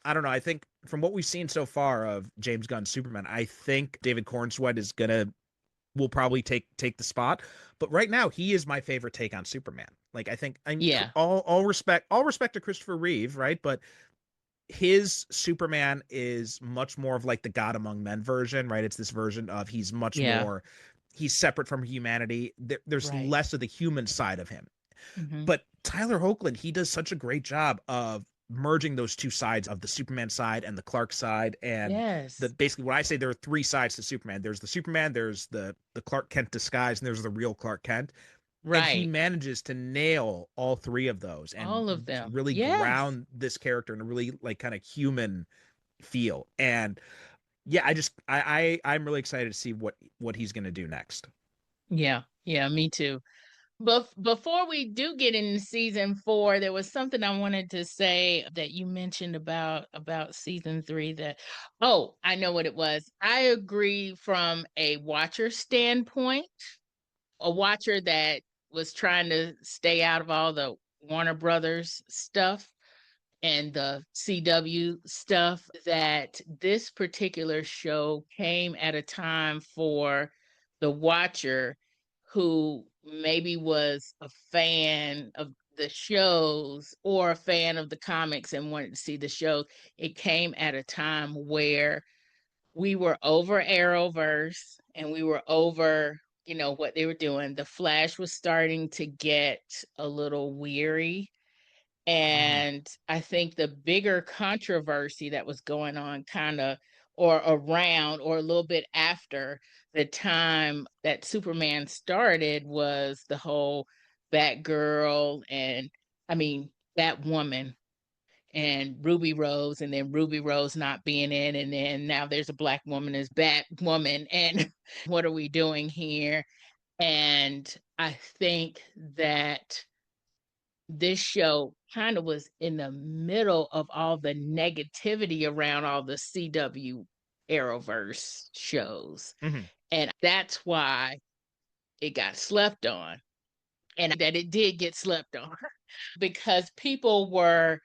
I don't know. I think from what we've seen so far of James Gunn's Superman, I think David Cornsweet will probably take the spot. But right now, he is my favorite take on Superman. Like I think
Yeah.
all respect to Christopher Reeve, right? But his Superman is much more of like the God Among Men version, right? It's this version of
Yeah.
he's separate from humanity. There's
Right.
less of the human side of him.
Hmm.
But Tyler Hoechlin, he does such a great job of merging those two sides of the Superman side and the Clark side. And the
Yes.
basically when I say there are three sides to Superman, there's the Superman, there's the Clark Kent disguise, and there's the real Clark Kent. And he
Right.
manages to nail all three of those and
All of them.
really
Yes.
ground this character in a really like kind of human feel. And yeah, I'm really excited to see what he's gonna do next.
Yeah. Yeah, me too. But before we do get into season 4, there was something I wanted to say that you mentioned about season 3 that I know what it was. I agree from a watcher standpoint, a watcher that was trying to stay out of all the Warner Brothers stuff and the CW stuff, that this particular show came at a time for the watcher who maybe was a fan of the shows or a fan of the comics and wanted to see the shows. It came at a time where we were over Arrowverse and we were over, what they were doing. The Flash was starting to get a little weary, And I think the bigger controversy that was going on kind of or around or a little bit after the time that Superman started was the whole Batgirl and Batwoman and Ruby Rose, and then Ruby Rose not being in, and then now there's a black woman as Batwoman, and what are we doing here? And I think that this show kind of was in the middle of all the negativity around all the CW Arrowverse shows. And that's why it got slept on. And that it did get slept on because people were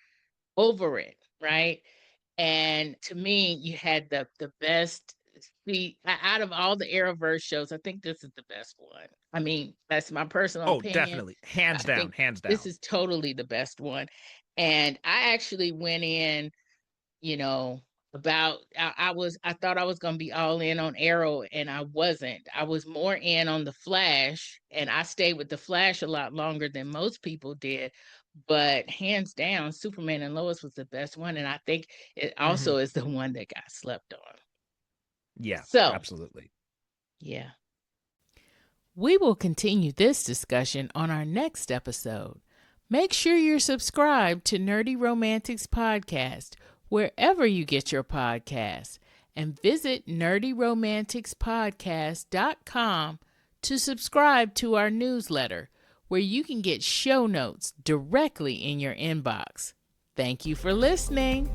over it, right? And to me, you had the best. Out of all the Arrowverse shows, I think this is the best one. I mean, that's my personal opinion.
Definitely. Hands down.
This is totally the best one. And I actually went in, I thought I was going to be all in on Arrow, and I wasn't. I was more in on the Flash, and I stayed with the Flash a lot longer than most people did. But hands down, Superman and Lois was the best one, and I think it also is the one that got slept on.
Yeah,
so
absolutely.
Yeah. We will continue this discussion on our next episode. Make sure you're subscribed to Nerdy Romantics Podcast wherever you get your podcasts, and visit nerdyromanticspodcast.com to subscribe to our newsletter, where you can get show notes directly in your inbox. Thank you for listening.